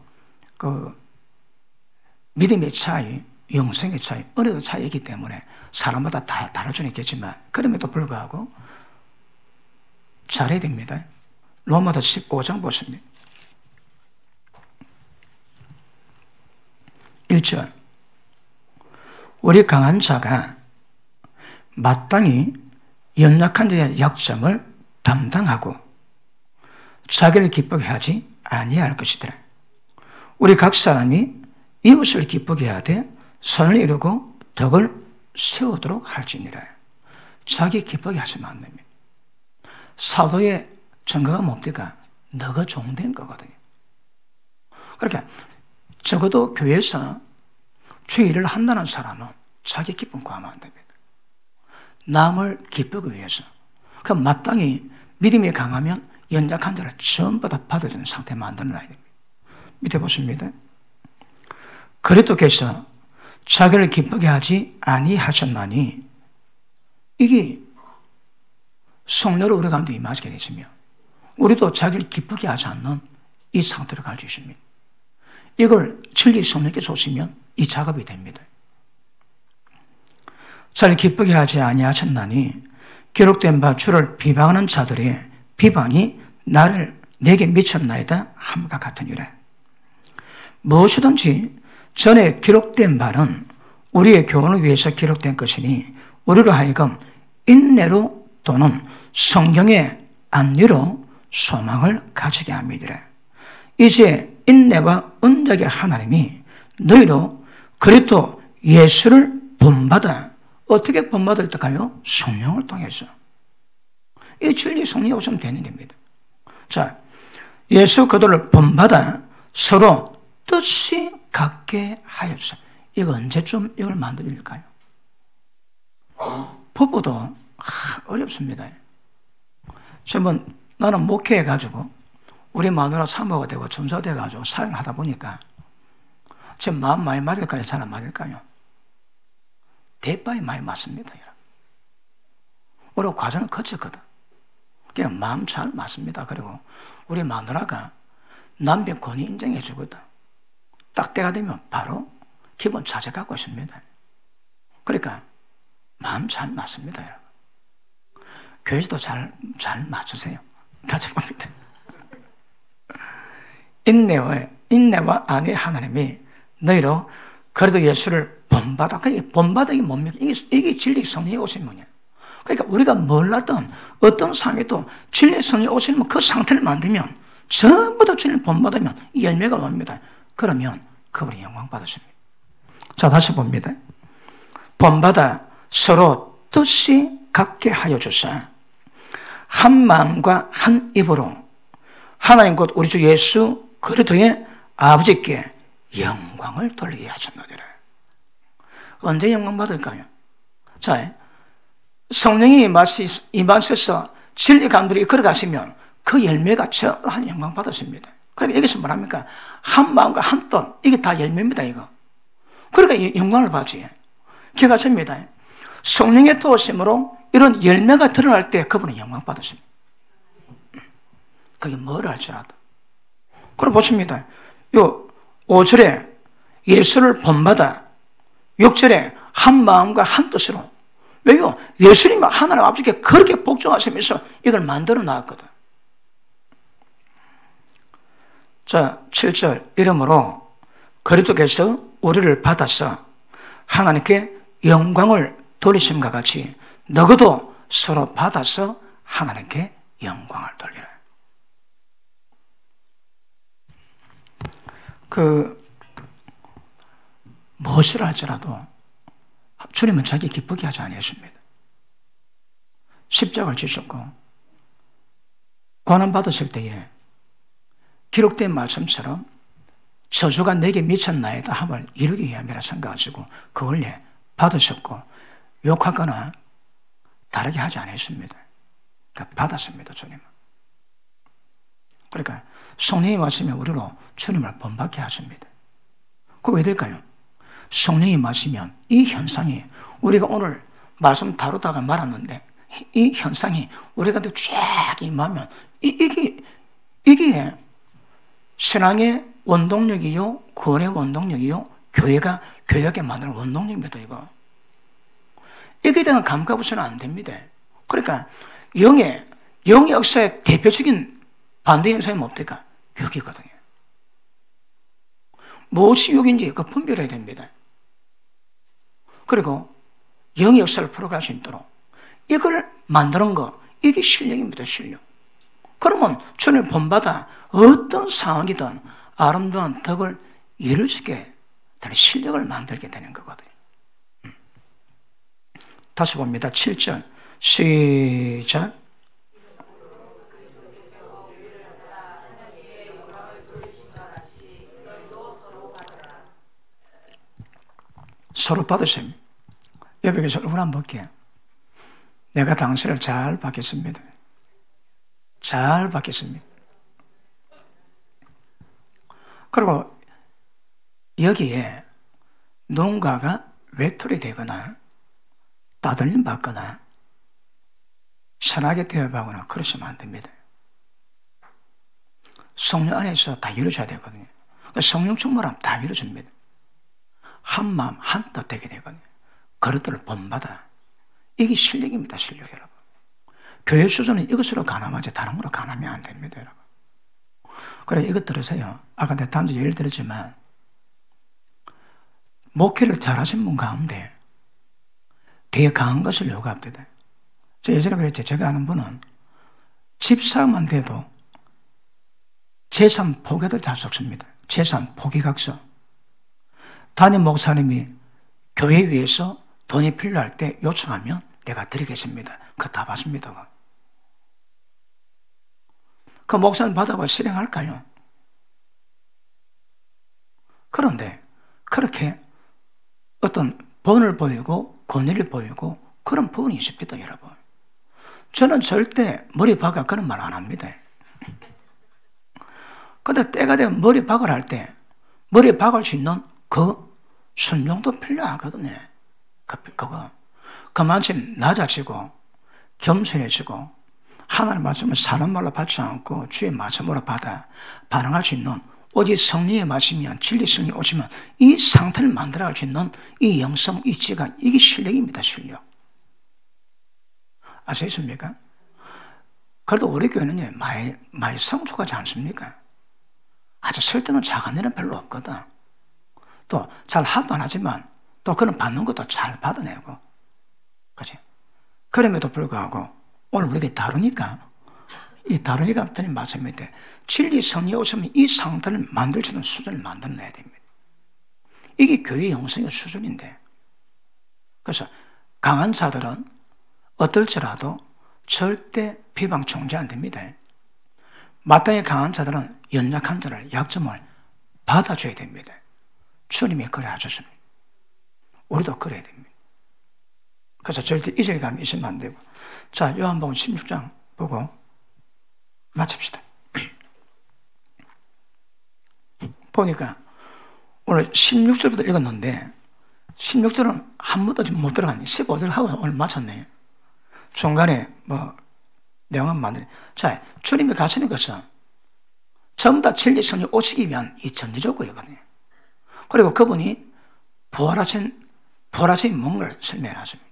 믿음의 차이, 영성의 차이, 은혜의 차이이기 때문에 사람마다 다 다를 수는 있겠지만, 그럼에도 불구하고 잘해야 됩니다. 로마서 15장 보십니다. 1절. 우리 강한 자가 마땅히 연약한 자의 약점을 담당하고 자기를 기쁘게 하지 아니할 것이더라. 우리 각 사람이 이웃을 기쁘게 하되 선을 이루고 덕을 세우도록 할지니라. 자기 기쁘게 하시면 안 됩니다. 사도의 증거가 뭡니까? 너가 종된 거거든요. 그러니까 적어도 교회에서 주의 일을 한다는 사람은 자기 기쁨 구하면 안 됩니다. 남을 기쁘기 위해서. 그럼 마땅히 믿음이 강하면 연약한 자를 전부 다 받아주는 상태 만들어놔야 됩니다. 밑에 보십니다. 그리스도께서 자기를 기쁘게 하지 아니하셨나니, 이게 성령으로 우리 가운데 임하게 되시며 우리도 자기를 기쁘게 하지 않는 이 상태로 가르쳐 주십니다. 이걸 진리 성령께 줬으면 이 작업이 됩니다. 자기를 기쁘게 하지 아니하셨나니 기록된 바 주를 비방하는 자들의 비방이 내게 미쳤나이다 함과 같으니라. 무엇이든지 전에 기록된 바는 우리의 교훈을 위해서 기록된 것이니 우리로 하여금 인내로 또는 성경의 안리로 소망을 가지게 합니다. 이제 인내와 언약의 하나님이 너희로 그리스도 예수를 본받아. 어떻게 본받을 때까요? 성령을 통해서. 이 진리 성령이 오시면 되는 겁니다. 자, 예수 그들을 본받아 서로 뜻이 같게 하였어. 이거 언제쯤 이걸 만들릴까요? 부부도 어렵습니다. 나는 목회해가지고 우리 마누라 사모가 되고 점수가 돼가지고 사역을 하다 보니까 제 마음 많이 맞을까요? 잘 안 맞을까요? 대바에 많이 맞습니다. 우리 과정을 거쳤거든. 그냥 마음 잘 맞습니다. 그리고 우리 마누라가 남편 권위 인정해 주거든. 딱 때가 되면 바로 기본 자제 갖고 있습니다. 그러니까 마음 잘 맞습니다. 여러분. 교회에서도 잘 맞추세요. 다시 봅니다. 인내와 안의 하나님이 너희로 그래도 예수를 본받아. 그러니까 본받아이 뭡니까? 이게 진리 성령이 오신 분이야. 그러니까 우리가 몰랐던 어떤 상황에도 진리 성령이 오시면 그 상태를 만들면 전부 다 진리를 본받으면 이 열매가 옵니다. 그러면 그분이 영광 받으십니다. 자, 다시 봅니다. 본받아 서로 뜻이 같게 하여 주사 한 마음과 한 입으로 하나님 곧 우리 주 예수 그리스도의 아버지께 영광을 돌리게 하셨느니라. 언제 영광 받을까요? 자, 성령이 임하셔서 진리 감독이 걸어가시면 그 열매가 저한 영광 받았습니다. 그러니까 여기서 뭐랍니까? 한 마음과 한 뜻, 이게 다 열매입니다, 이거. 그러니까 영광을 받지. 기가 찹니다. 성령의 도우심으로 이런 열매가 드러날 때 그분은 영광 받으십니다. 그게 뭐를 할지라도. 그럼 보십니다. 요 5절에 예수를 본받아, 6절에 한 마음과 한 뜻으로. 왜요? 예수님은 하나님 아버지께 그렇게 복종하시면서 이걸 만들어 놨거든. 자, 7절. 이러므로 그리스도께서 우리를 받아서 하나님께 영광을 돌리심과 같이 너희도 서로 받아서 하나님께 영광을 돌리라. 무엇을 할지라도 주님은 자기 기쁘게 하지 아니하십니다. 십자가를 지셨고 고난 받으실 때에 기록된 말씀처럼 저주가 내게 미쳤나이다 함을 이루기 위함이라 생각하시고 그걸 받으셨고 욕하거나 다르게 하지 않았습니다. 그러니까 받았습니다, 주님은. 그러니까 성령이 마시면 우리로 주님을 본받게 하십니다. 그거 왜 될까요? 성령이 마시면 이 현상이 우리가 오늘 말씀 다루다가 말았는데 이 현상이 우리가 쫙 임하면 이게 신앙의 원동력이요, 구원의 원동력이요, 교회가 교회하게 만드는 원동력입니다, 이거. 이게 대한 감각 없이는 안 됩니다. 그러니까 영의 역사의 대표적인 반대 현상이 뭡니까? 육이거든요. 무엇이 육인지 그 분별해야 됩니다. 그리고 영의 역사를 풀어갈 수 있도록 이걸 만드는 거, 이게 실력입니다, 실력. 그러면 주님을 본받아 어떤 상황이든 아름다운 덕을 이룰 수 있게 되는 실력을 만들게 되는 거거든요. 다시 봅니다. 7절 시작. 서로 받으십니다. 여러분에게 얼굴 한번 볼게요. 내가 당신을 잘 받겠습니다. 잘 받겠습니다. 그리고 여기에 누군가가 외톨이 되거나 따돌림 받거나 선하게 대접하거나 그러시면 안 됩니다. 성령 안에서 다 이루어져야 되거든요. 성령 충만하면 다 이루어집니다. 한 마음 한 뜻 되게 되거든요. 그릇들을 본받아. 이게 실력입니다, 실력 여러분. 교회 수준은 이것으로 가늠하지 다른 거로 가늠하면 안 됩니다, 여러분. 그래, 이것 들으세요. 아까 내가 단지 예를 들었지만 목회를 잘하신 분 가운데 되게 강한 것을 요구합니다. 저 예전에 그랬죠. 제가 아는 분은 집사만 돼도 재산 포기도 잘 썼습니다. 재산 포기각서. 담임 목사님이 교회 위해서 돈이 필요할 때 요청하면 내가 드리겠습니다. 그거 다 받습니다. 그 목사님 받아봐 실행할까요? 그런데 그렇게 어떤 본을 보이고 권위를 보이고 그런 부분이 있습니다, 여러분. 저는 절대 머리 박아 그런 말 안 합니다. 근데 때가 되면 머리 박을 할 때 머리 박을 수 있는 그 순종도 필요하거든요. 그거. 그만큼 낮아지고 겸손해지고 하나님 말씀을 사람 말로 받지 않고 주의 말씀으로 받아 반응할 수 있는 오직 성령의 말씀이면 진리 성령이 오시면 이 상태를 만들어갈 수 있는 이 영성 있지가 이게 실력입니다, 실력. 아시겠습니까? 그래도 우리 교회는 많이 성숙하지 않습니까? 아주 설득은 작은 일은 별로 없거든. 또 잘 하도 안 하지만 또 그런 받는 것도 잘 받아내고, 그치? 그럼에도 불구하고 오늘 우리가 다루니까 이 다루니까 드린 말씀인데 진리 성령이 오시면 이 상태를 만들 수 있는 수준을 만들어내야 됩니다. 이게 교회 영성의 수준인데, 그래서 강한 자들은 어떨지라도 절대 비방 총재 안 됩니다. 마땅히 강한 자들은 연약한 자를 약점을 받아줘야 됩니다. 주님이 그래 하셨습니다. 우리도 그래야 됩니다. 그래서 절대 이질감이 있으면 안 되고. 자, 요한복음 16장 보고 마칩시다. 보니까 오늘 16절부터 읽었는데 16절은 한 번도 지금 못 들어가니 15절 하고 오늘 마쳤네. 중간에 뭐 내용은 많은데, 자, 주님이 가시는 것은 전부 다 진리 성령 오시기 위한 이 전제 조건이거든요. 그리고 그분이 부활하신 뭔가를 설명하십니다.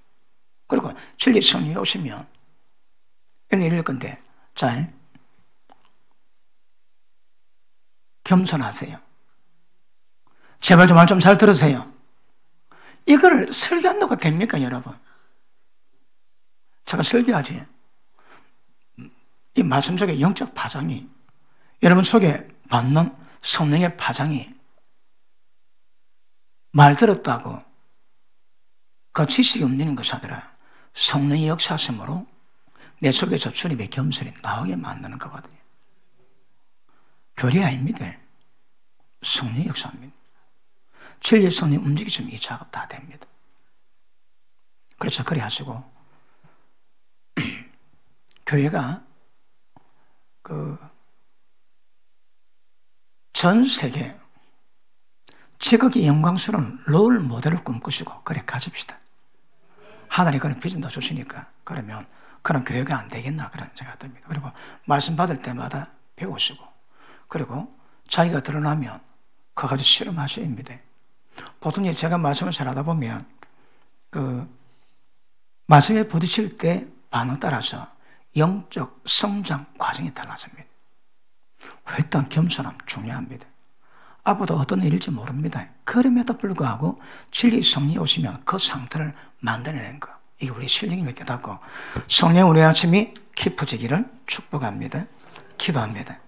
그리고 진리 성령이 오시면 이런 일일 건데, 자, 겸손하세요. 제발 좀 말 좀 잘 들으세요. 이거를 설교한다고 됩니까, 여러분? 제가 설교하지. 이 말씀 속에 영적 파장이, 여러분 속에 받는 성령의 파장이 말 들었다고 그 지식이 없는 것이 아니라 성령의 역사심으로 내 속에서 주님의 겸손이 나오게 만드는 거거든요. 교리 아닙니다. 성령의 역사입니다. 진리의 성령이 움직이시면 이 작업 다 됩니다. 그래서 그리 하시고, 교회가 전 세계 지극히 영광스러운 롤 모델을 꿈꾸시고 그래 가십시다. 하나님 그런 비전 더 주시니까 그러면 그런 교회가 안 되겠나 그런 생각이 듭니다. 그리고 말씀 받을 때마다 배우시고, 그리고 자기가 드러나면 그거 가지고 실험하셔야 합니다. 보통 제가 말씀을 잘하다 보면 말씀에 부딪힐 때 반응 따라서 영적 성장 과정이 달라집니다. 회당 겸손함 중요합니다. 앞으로 어떤 일일지 모릅니다. 그럼에도 불구하고 진리 성령이 오시면 그 상태를 만들어내는 거, 이게 우리 실력이 깨닫고 성령 우리 아침이 깊어지기를 축복합니다. 기도합니다.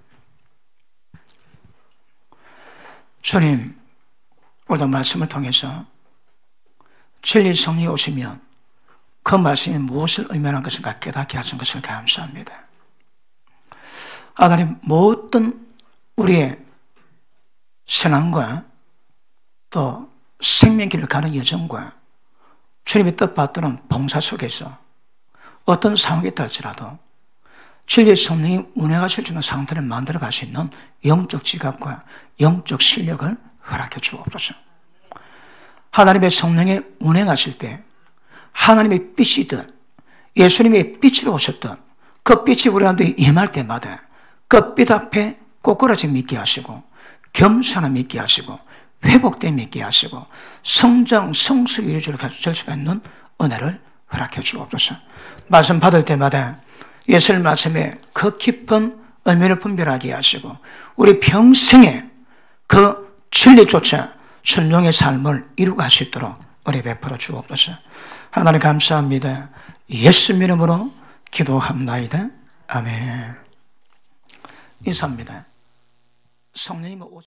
주님, 오늘 말씀을 통해서 진리 성령이 오시면 그 말씀이 무엇을 의미하는 것인가 깨닫게 하신 것을 감사합니다. 하나님, 모든 우리의 신앙과 또 생명길을 가는 여정과 주님이 뜻받드는 봉사 속에서 어떤 상황이 있다 할지라도 진리의 성령이 운행하실 수 있는 상태를 만들어 갈 수 있는 영적 지각과 영적 실력을 허락해 주옵소서. 하나님의 성령이 운행하실 때 하나님의 빛이든 예수님의 빛으로 오셨던 그 빛이 우리 가운데 임할 때마다 그 빛 앞에 꼬꾸라짐 있게 하시고 겸손함 있게 하시고 회복됨 있게 하시고 성장 성수 이루어질 수가 있는 은혜를 허락해 주옵소서. 말씀 받을 때마다 예수님 말씀에 그 깊은 의미를 분별하게 하시고 우리 평생에 그 진리조차 순종의 삶을 이루고 할 수 있도록 은혜 베풀어 주옵소서. 하나님 감사합니다. 예수 이름으로 기도합나이다. 아멘. 인사합니다. 성령님은